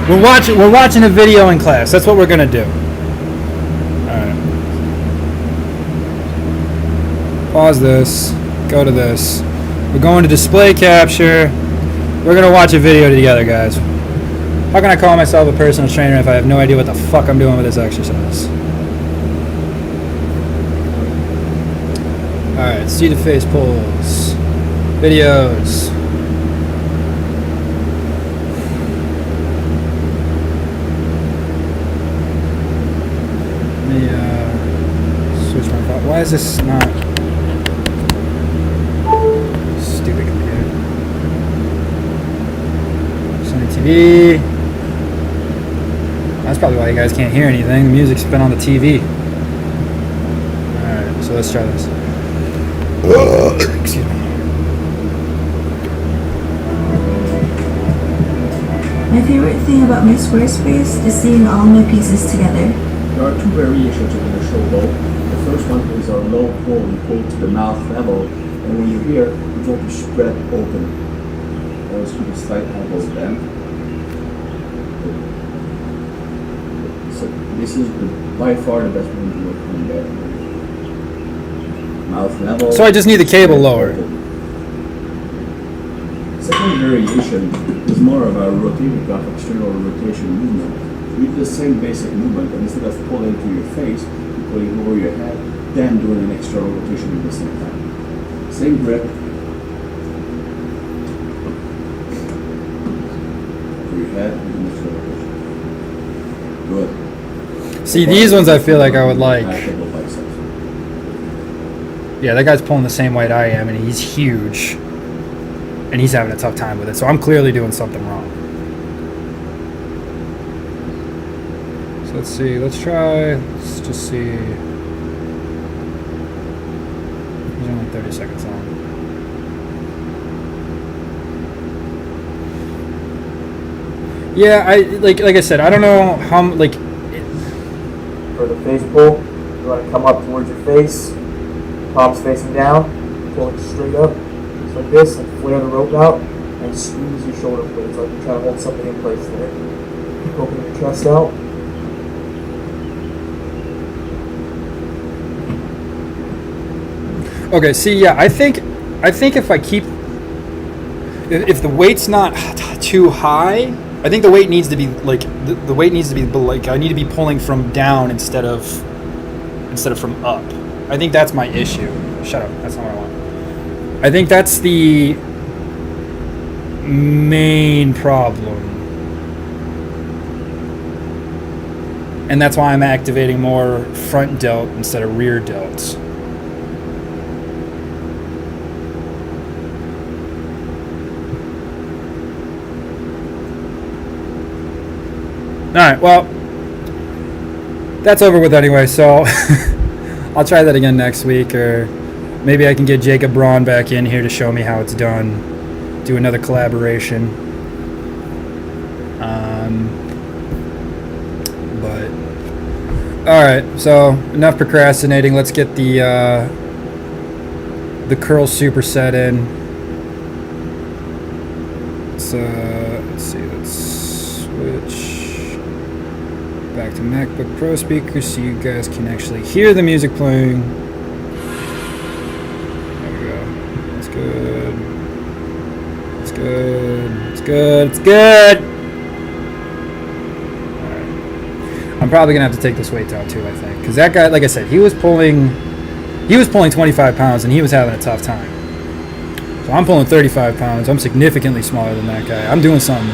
We're watching a video in class. That's what we're gonna do. All right. Pause this. Go to this. We're going to display capture. We're gonna watch a video together, guys. How can I call myself a personal trainer if I have no idea what the fuck I'm doing with this exercise? Alright, see the face pulls. Videos. Let me switch my phone. Why is this not? Stupid computer. Sony TV. That's probably why you guys can't hear anything. The music's been on the TV. Alright, so let's try this. Excuse me. My favorite thing about my Squarespace is seeing all my pieces together. There are two variations of the show low. The first one is our low pull. We pull to the mouth level, And when you're here, you try to spread open. Always keep the slight ankles bent. So this is by far the best way to work on that. Mouth level. So I just need the cable lower. Second variation is more of a rotating of external rotation movement. You do the same basic movement, but instead of pulling to your face, you're pulling over your head, then doing an external rotation at the same time. Same grip. For your head, and an external rotation. Good. See, these ones I feel like I would like. Active biceps. Yeah, that guy's pulling the same weight I am, and he's huge. And he's having a tough time with it, so I'm clearly doing something wrong. So let's see, let's just see. There's only 30 seconds on. Yeah, like I said, I don't know how, like... For the face pull, you want to come up towards your face, palms facing down, pull it straight up. Like this, and flare the rope out, and squeeze your shoulder blades like you're trying to hold something in place there. Keep opening your chest out. Okay, see, yeah, I think if I keep, if the weight's not too high, I think the weight needs to be like the weight needs to be like I need to be pulling from down instead of from up. I think that's my issue. Shut up. That's not what I want. I think that's the main problem. And that's why I'm activating more front delt instead of rear delts. Alright, well, that's over with anyway, so I'll try that again next week, or maybe I can get Jacob Braun back in here to show me how it's done. Do another collaboration. But alright, so enough procrastinating. Let's get the curl superset in. Let's see, let's switch back to MacBook Pro speakers so you guys can actually hear the music playing. Good. It's good. It's good. It's good. Alright. I'm probably gonna have to take this weight down too, I think. Because that guy, like I said, he was pulling 25 pounds and he was having a tough time. So I'm pulling 35 pounds. I'm significantly smaller than that guy. I'm doing something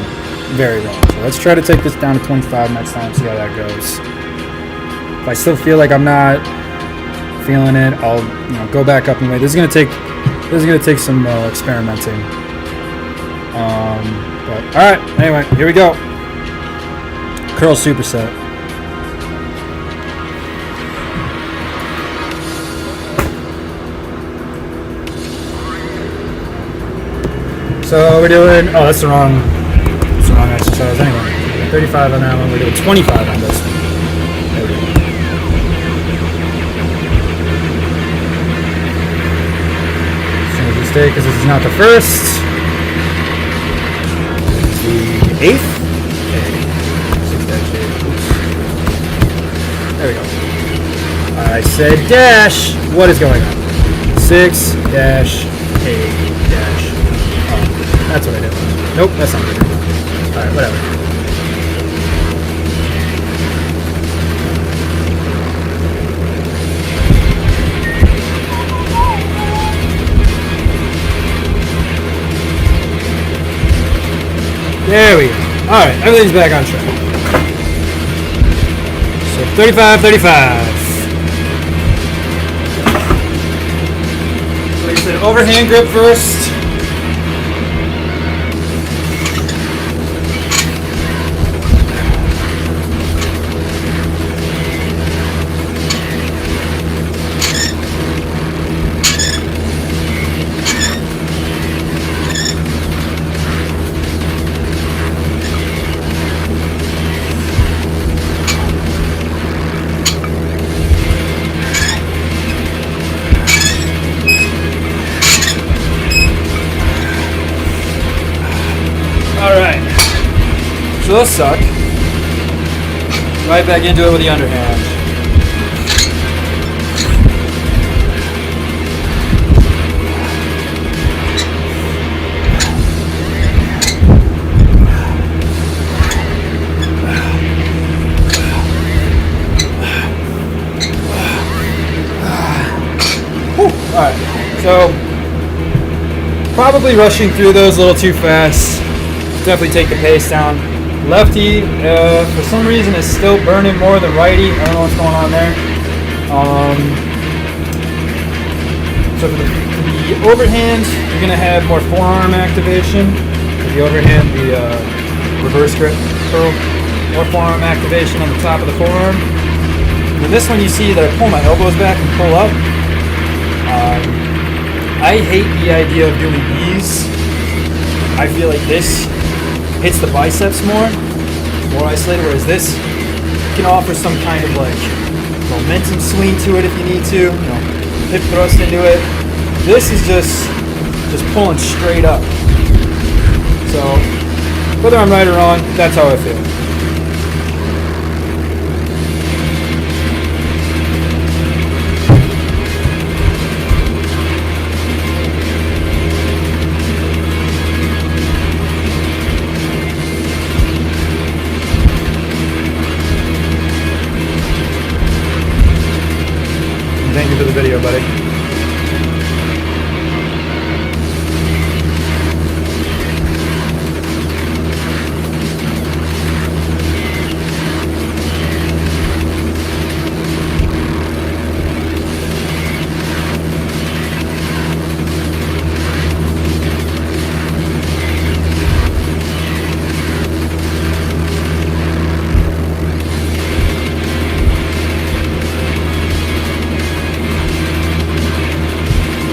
very wrong. So let's try to take this down to 25 next time, see how that goes. If I still feel like I'm not feeling it, I'll go back up and weight. This is gonna take some experimenting. But alright, anyway, here we go. Curl superset. So we're doing, oh, that's the wrong exercise anyway. 35 on that one, we're doing 25 on this one. There we go. Because this is not the first. It's the 8th. There we go. I said dash. What is going on? 6 dash 8 dash. Oh, that's what I did. Nope, that's not good. Alright, whatever. There we go. Alright, everything's back on track. So 35. Like I said, overhand grip first. still suck. Right back into it with the underhand. Alright, so probably rushing through those a little too fast. Definitely take the pace down. Lefty, for some reason, is still burning more than righty. I don't know what's going on there. So for the overhand, you're going to have more forearm activation. For the overhand, the reverse grip curl, more forearm activation on the top of the forearm. With this one, you see that I pull my elbows back and pull up. I hate the idea of doing these. I feel like this hits the biceps more isolated, whereas this can offer some kind of like momentum swing to it if you need to, hip thrust into it. This is just pulling straight up. So whether I'm right or wrong, that's how I feel. Thank you for the video, buddy.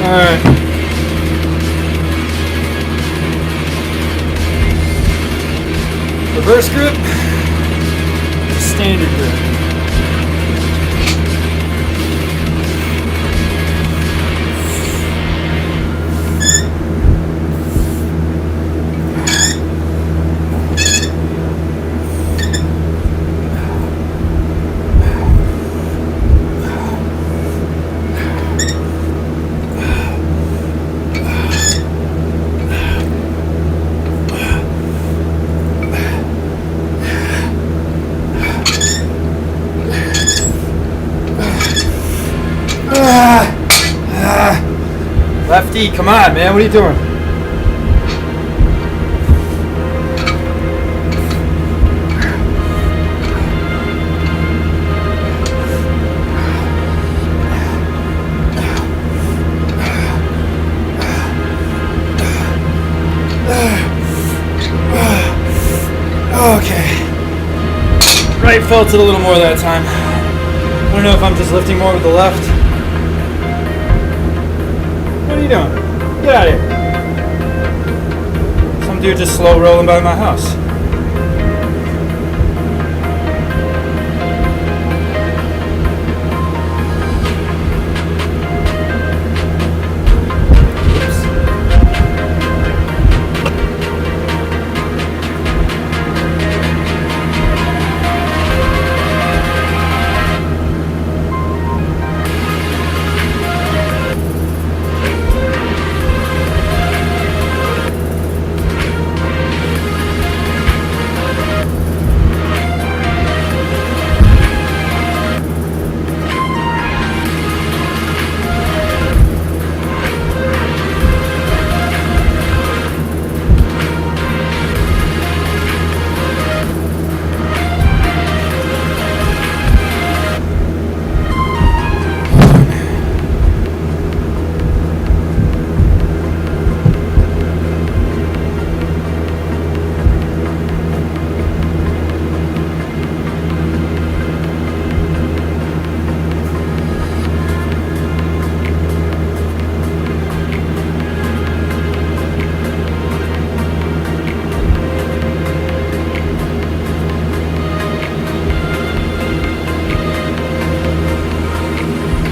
Alright. Reverse grip, standard grip. Lefty, come on, man, what are you doing? Okay. Right felt it a little more that time. I don't know if I'm just lifting more with the left. What are you doing? Get out of here. Some dude just slow rolling by my house.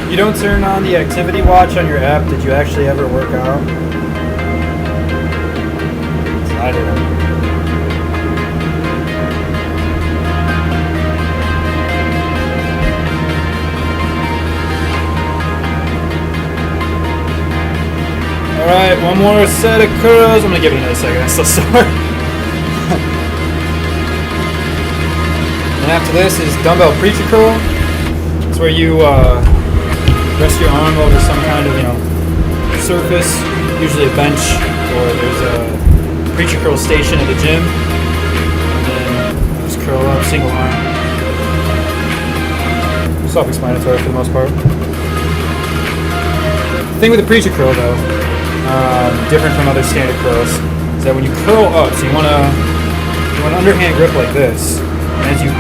You don't turn on the activity watch on your app. Did you actually ever work out? I didn't. Alright, one more set of curls. I'm gonna give it another second, I'm still sore. And after this is dumbbell preacher curl. It's where you rest your arm over some kind of, surface, usually a bench, or there's a preacher curl station at the gym. And then just curl up, single arm. Self-explanatory for the most part. The thing with the preacher curl though, different from other standard curls, is that when you curl up, so you want an underhand grip like this, and as you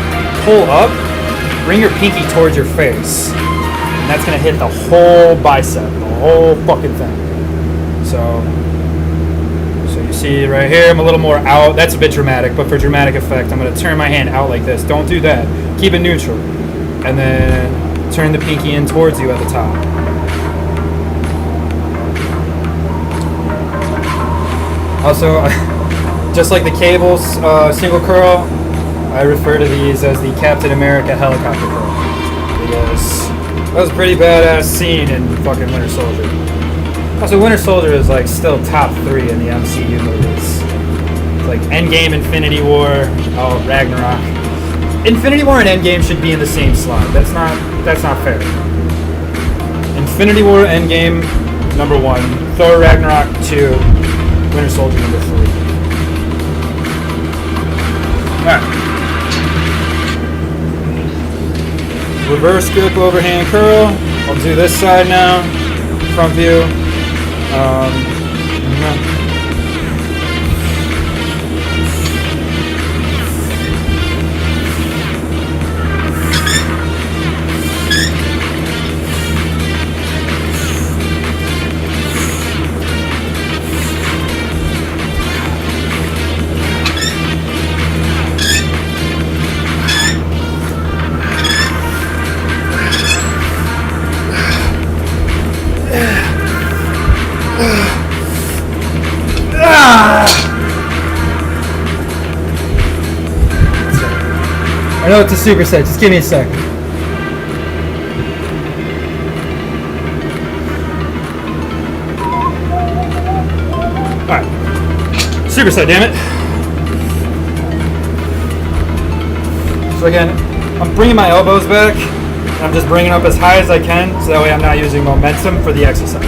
pull up, bring your pinky towards your face, and that's gonna hit the whole bicep, the whole fucking thing. So you see right here, I'm a little more out. That's a bit dramatic, but for dramatic effect, I'm gonna turn my hand out like this. Don't do that. Keep it neutral, and then turn the pinky in towards you at the top. Also, just like the cables single curl, I refer to these as the Captain America helicopter curl, because that was a pretty badass scene in fucking Winter Soldier. Also, Winter Soldier is like still top 3 in the MCU movies. It's like Endgame, Infinity War, Ragnarok. Infinity War and Endgame should be in the same slot. That's not fair. Infinity War, Endgame, number 1. Thor Ragnarok, 2. Winter Soldier, number 3. Alright. Reverse grip overhand curl. I'll do this side now. Front view. I know it's a superset, just give me a sec. Alright. Superset, damn it. So again, I'm bringing my elbows back, and I'm just bringing up as high as I can, so that way I'm not using momentum for the exercise.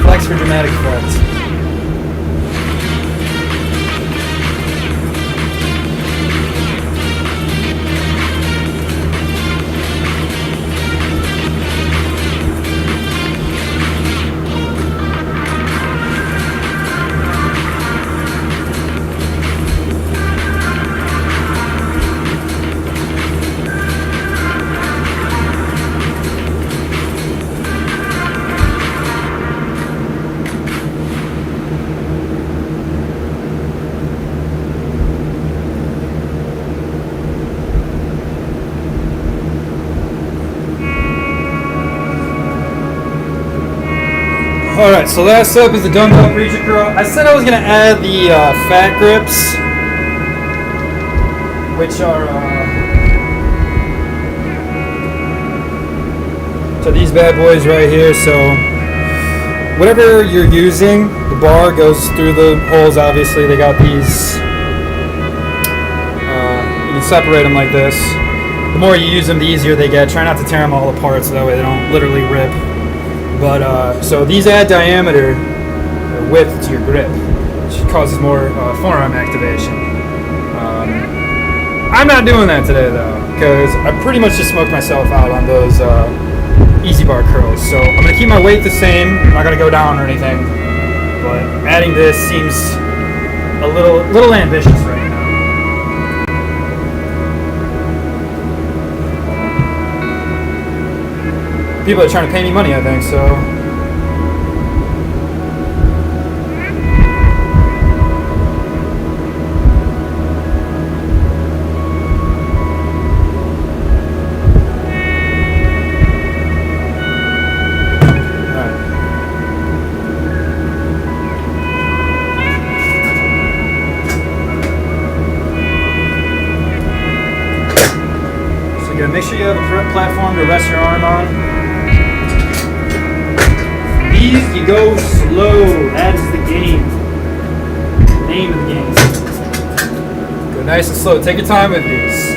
Flex for dramatic effect. Alright, so last up is the dumbbell preacher curl. I said I was going to add the fat grips, which are so these bad boys right here. So whatever you're using, the bar goes through the holes. Obviously, they got these. You can separate them like this. The more you use them, the easier they get. Try not to tear them all apart, so that way they don't literally rip. But so these add diameter or width to your grip, which causes more forearm activation. I'm not doing that today though, because I pretty much just smoked myself out on those easy bar curls. So I'm gonna keep my weight the same. I'm not gonna go down or anything. But adding this seems a little ambitious right now. People are trying to pay me money, I think, so. You gotta make sure you have a platform to rest your arm on. These, you go slow. That is the game. Name of the game. Go nice and slow. Take your time with these.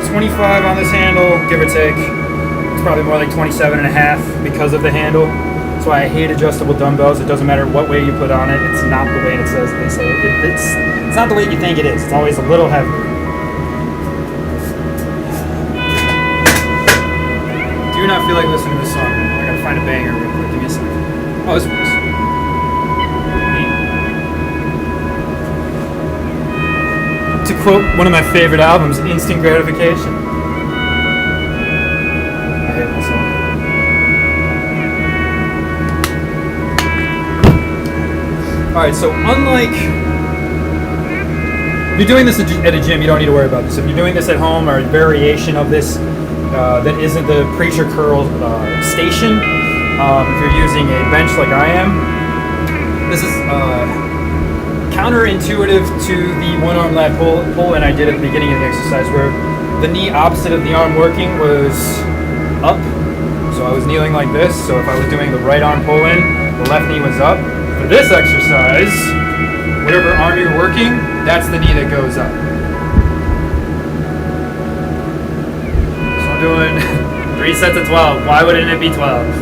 25 on this handle, give or take. It's probably more like 27 and a half because of the handle. That's why I hate adjustable dumbbells. It doesn't matter what weight you put on it. It's not the weight it says they say. It's not the weight you think it is. It's always a little heavier. Do not feel like listening to this song. I gotta find a banger real quick. Give me a second. Oh, this one. To quote one of my favorite albums, Instant Gratification. I hate that song. Alright, so unlike... if you're doing this at a gym, you don't need to worry about this. If you're doing this at home or a variation of this that isn't the preacher curl station, if you're using a bench like I am, this is... counterintuitive to the one arm lat pull and I did at the beginning of the exercise, where the knee opposite of the arm working was up. So I was kneeling like this. So if I was doing the right arm pull in, the left knee was up. For this exercise, whatever arm you're working, that's the knee that goes up. So I'm doing 3 sets of 12. Why wouldn't it be 12?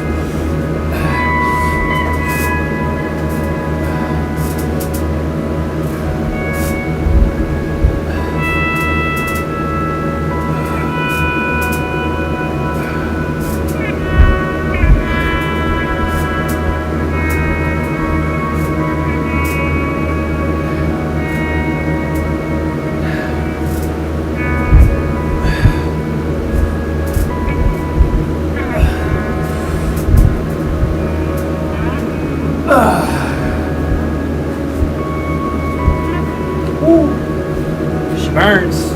Burns.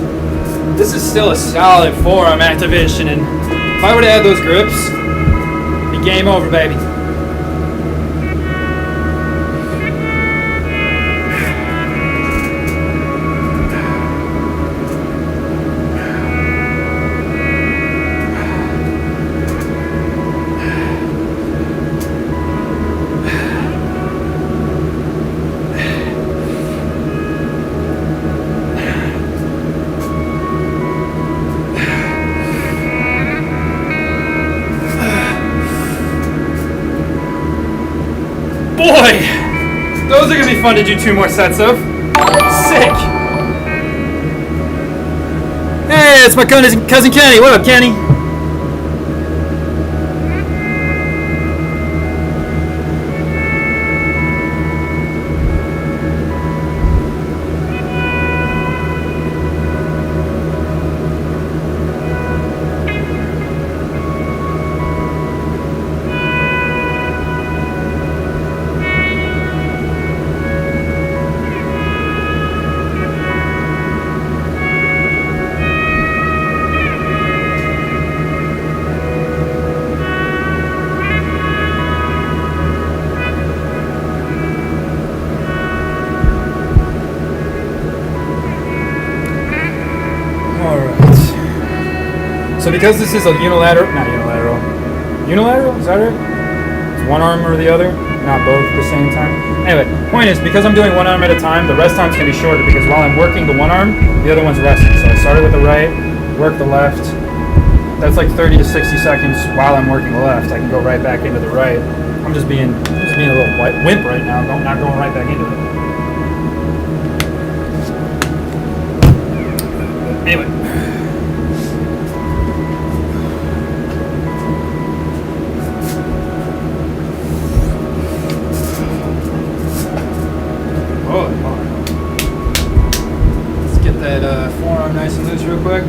This is still a solid forearm activation, and if I were to add those grips, it'd be game over, baby. Boy, those are gonna be fun to do 2 more sets of. Sick. Hey, it's my cousin Kenny. What up, Kenny? So because this is a unilateral, is that right? It's one arm or the other, not both at the same time. Anyway, point is, because I'm doing one arm at a time, the rest time's gonna be shorter because while I'm working the one arm, the other one's resting. So I started with the right, work the left. That's like 30 to 60 seconds while I'm working the left. I can go right back into the right. I'm just being a little wimp right now, not going right back into it. Anyway. Let's get that forearm nice and loose real quick.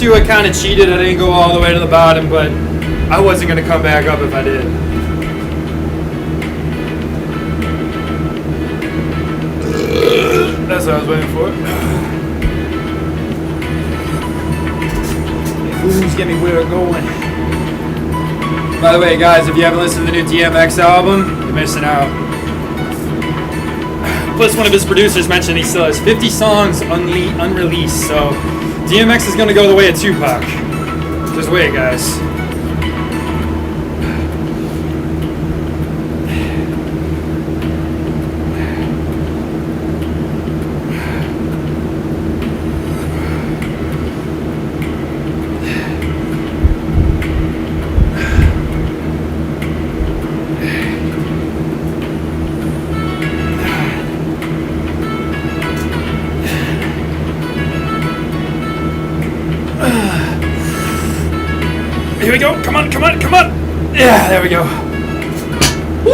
you I kind of cheated. I didn't go all the way to the bottom, but I wasn't going to come back up if I did. That's what I was waiting for. Foods get me where I'm going. By the way, guys, if you haven't listened to the new DMX album, you're missing out. Plus, one of his producers mentioned he still has 50 songs unreleased, so DMX is going to go the way of Tupac. Just wait, guys. Here we go. Come on, come on, come on. Yeah, there we go. Woo!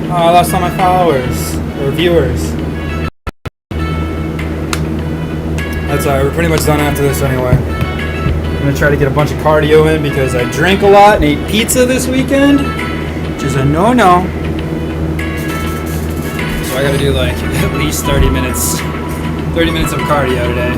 Oh, I lost all my followers or viewers. That's alright. We're pretty much done after this anyway. I'm gonna try to get a bunch of cardio in because I drank a lot and ate pizza this weekend, which is a no-no. So I gotta do like at least 30 minutes of cardio today.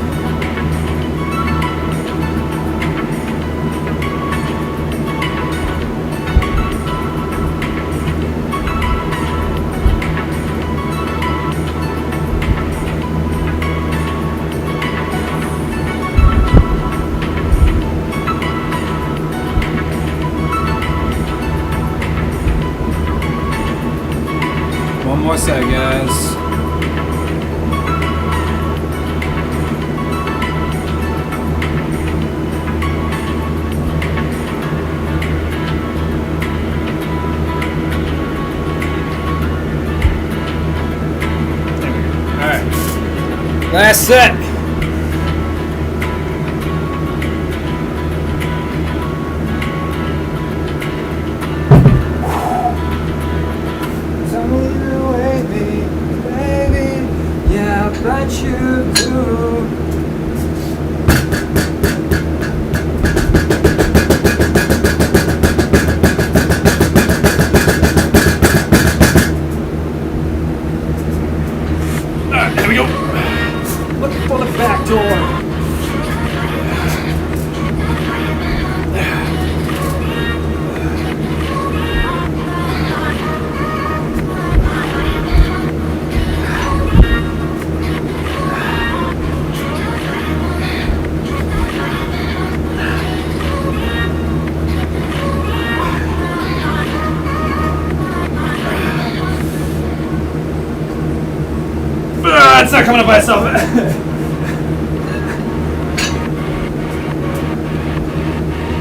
One more set, guys. Last set. Tell me you hate me, baby. Yeah, I bet you do. Alright, there we go. Looking for the back door. It's not coming up by itself.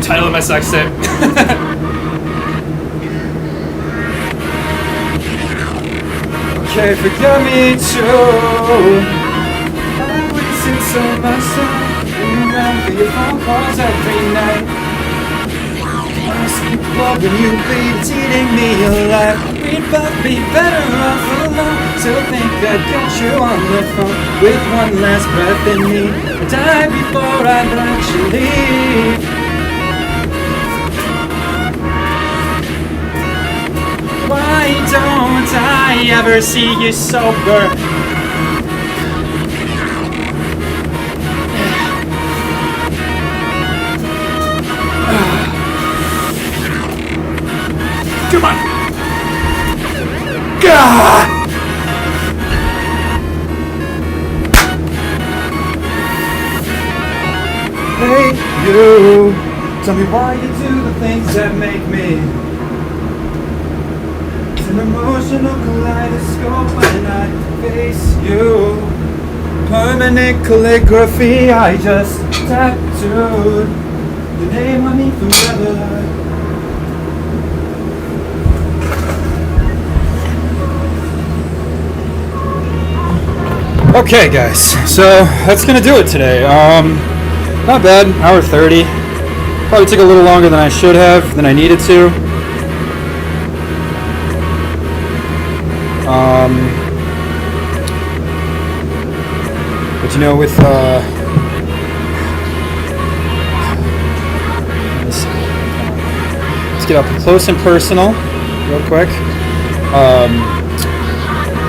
Title of my sex tape. Okay, forget me too. I would sit so myself and remember your phone calls every night. I sleep love when you bleed, it's eating me alive. We'd both be better off alone. Still think I'd get you on the phone with one last breath in me. I die before I'd let you leave. Why don't I ever see you sober? Come on! God! Hey, you! Tell me why you do the things that make me. It's an emotional kaleidoscope when I face you. Permanent calligraphy, I just tattooed your name on me forever. Okay, guys, so that's gonna do it today. Not bad, hour 30. Probably took a little longer than I should have, than I needed to. But you know, with let's get up close and personal, real quick.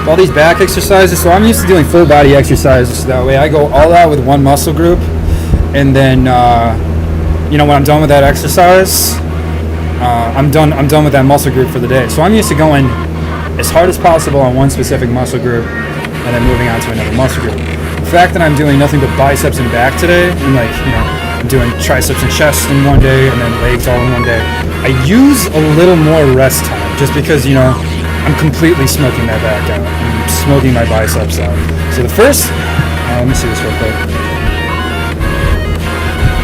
All these back exercises. So I'm used to doing full body exercises. So that way, I go all out with one muscle group, and then you know, when I'm done with that exercise, I'm done with that muscle group for the day. So I'm used to going as hard as possible on one specific muscle group, and then moving on to another muscle group. The fact that I'm doing nothing but biceps and back today, and like, you know, I'm doing triceps and chest in one day, and then legs all in one day, I use a little more rest time, just because, you know, I'm completely smoking my back out. I'm smoking my biceps out. So the first, let me see this real quick.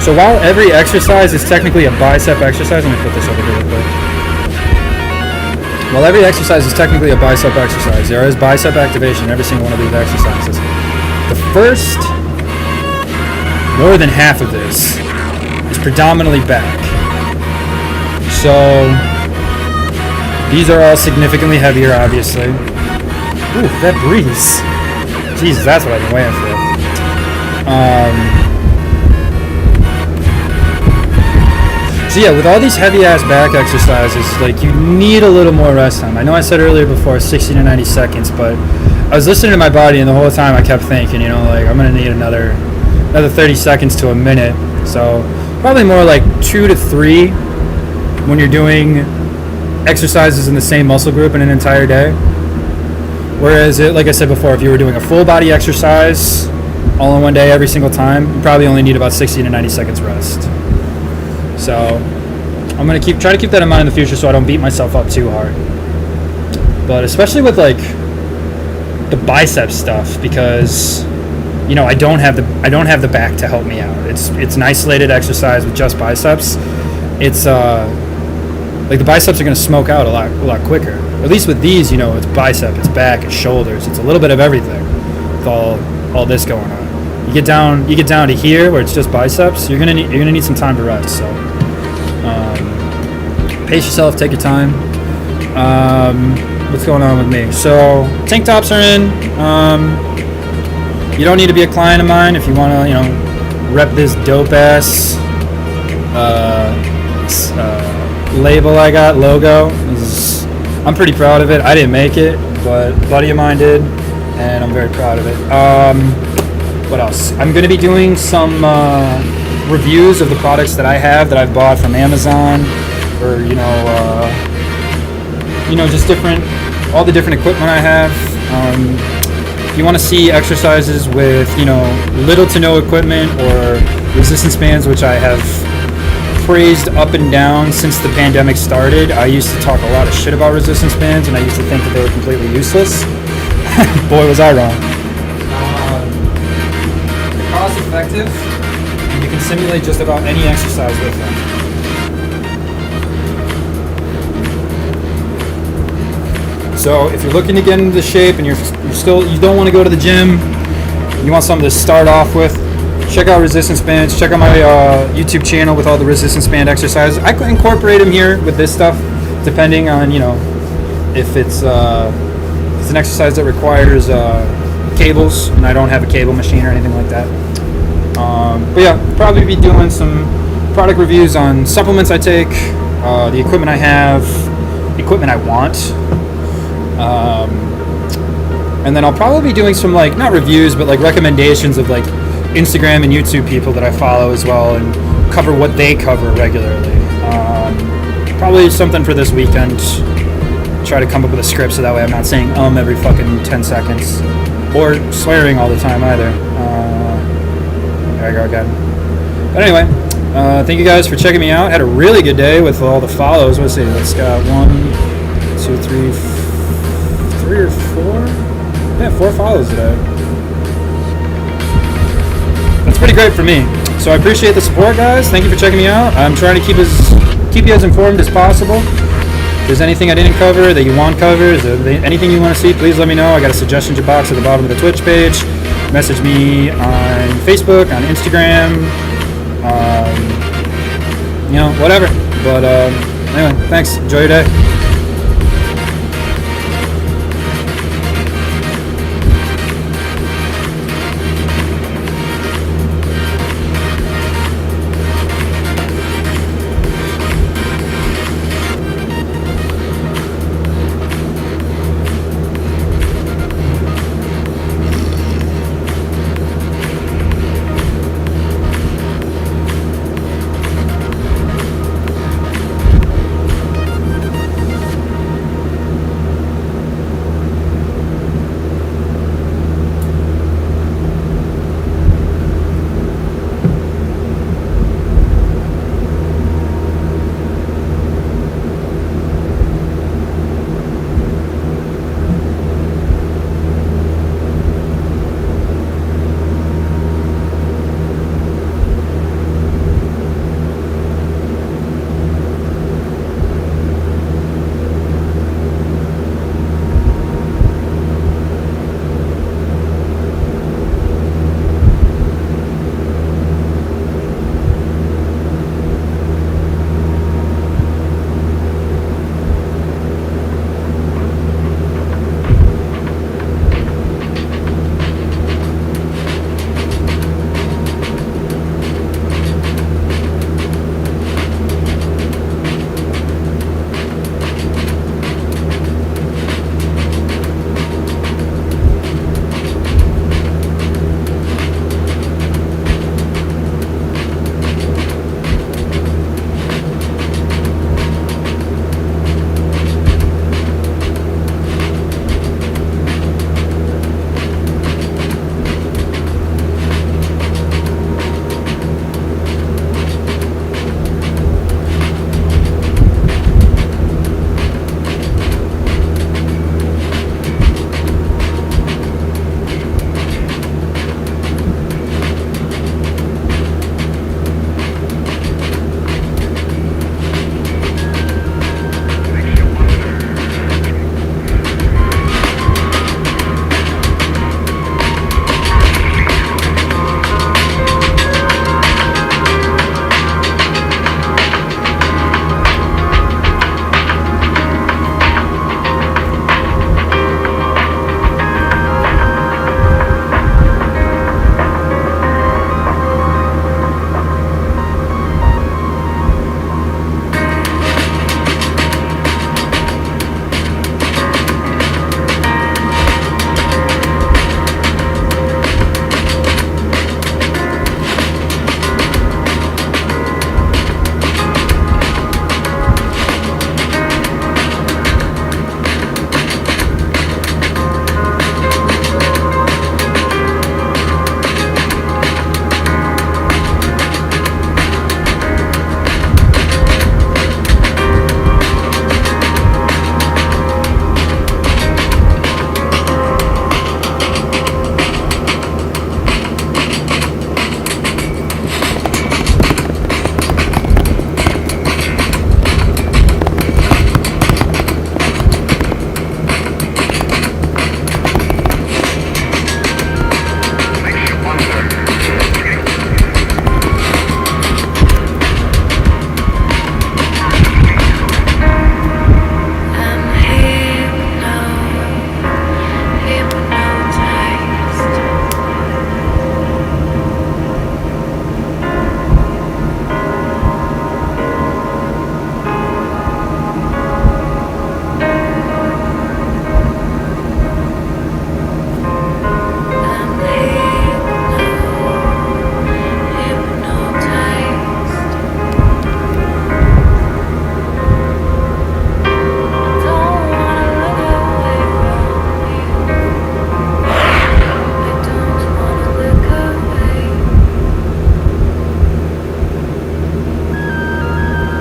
So while every exercise is technically a bicep exercise, let me put this over here real quick. While every exercise is technically a bicep exercise, there is bicep activation in every single one of these exercises. The first, more than half of this, is predominantly back. So these are all significantly heavier, obviously. Ooh, that breeze. Jesus, that's what I've been waiting for. So yeah, with all these heavy-ass back exercises, like, you need a little more rest time. I know I said earlier before 60 to 90 seconds, but I was listening to my body, and the whole time I kept thinking, you know, like, I'm going to need another 30 seconds to a minute. So probably more like 2 to 3 when you're doing exercises in the same muscle group in an entire day. Whereas, like I said before, if you were doing a full body exercise all in one day every single time, you probably only need about 60 to 90 seconds rest. So I'm going to try to keep that in mind in the future so I don't beat myself up too hard. But especially with like the bicep stuff, because, you know, I don't have the back to help me out. It's an isolated exercise with just biceps. It's like, the biceps are going to smoke out a lot quicker. At least with these, you know, it's bicep, it's back, it's shoulders, it's a little bit of everything with all this going on. You get down to here where it's just biceps, you're gonna need some time to rest. So pace yourself, take your time. What's going on with me? So tank tops are in. You don't need to be a client of mine if you want to, you know, rep this dope ass label I got, logo. I'm pretty proud of it. I didn't make it, but a buddy of mine did, and I'm very proud of it. What else? I'm going to be doing some reviews of the products that I have that I've bought from Amazon, or just all the different equipment I have. If you want to see exercises with, you know, little to no equipment, or resistance bands, which I have praised up and down since the pandemic started. I used to talk a lot of shit about resistance bands, and I used to think that they were completely useless. Boy, was I wrong. They're cost effective, and you can simulate just about any exercise with them. So if you're looking to get into shape and you don't want to go to the gym, you want something to start off with, check out resistance bands. Check out my YouTube channel with all the resistance band exercises. I could incorporate them here with this stuff, depending on, you know, if it's an exercise that requires cables, and I don't have a cable machine or anything like that. But yeah, probably be doing some product reviews on supplements I take, the equipment I have, equipment I want. And then I'll probably be doing some, like, not reviews, but like recommendations of like Instagram and YouTube people that I follow as well, and cover what they cover regularly. Probably something for this weekend. Try to come up with a script so that way I'm not saying every fucking 10 seconds, or swearing all the time either. There I go again. But anyway, thank you guys for checking me out. Had a really good day with all the follows. Let's see, let's got 1, 2, 3, 3 or 4. Yeah, 4 follows today. That's pretty great for me. So I appreciate the support, guys. Thank you for checking me out. I'm trying to keep you as informed as possible. If there's anything I didn't cover that you want covered, is there anything you want to see, please let me know. I got a suggestions box at the bottom of the Twitch page. Message me on Facebook, on Instagram, whatever. But anyway, thanks. Enjoy your day.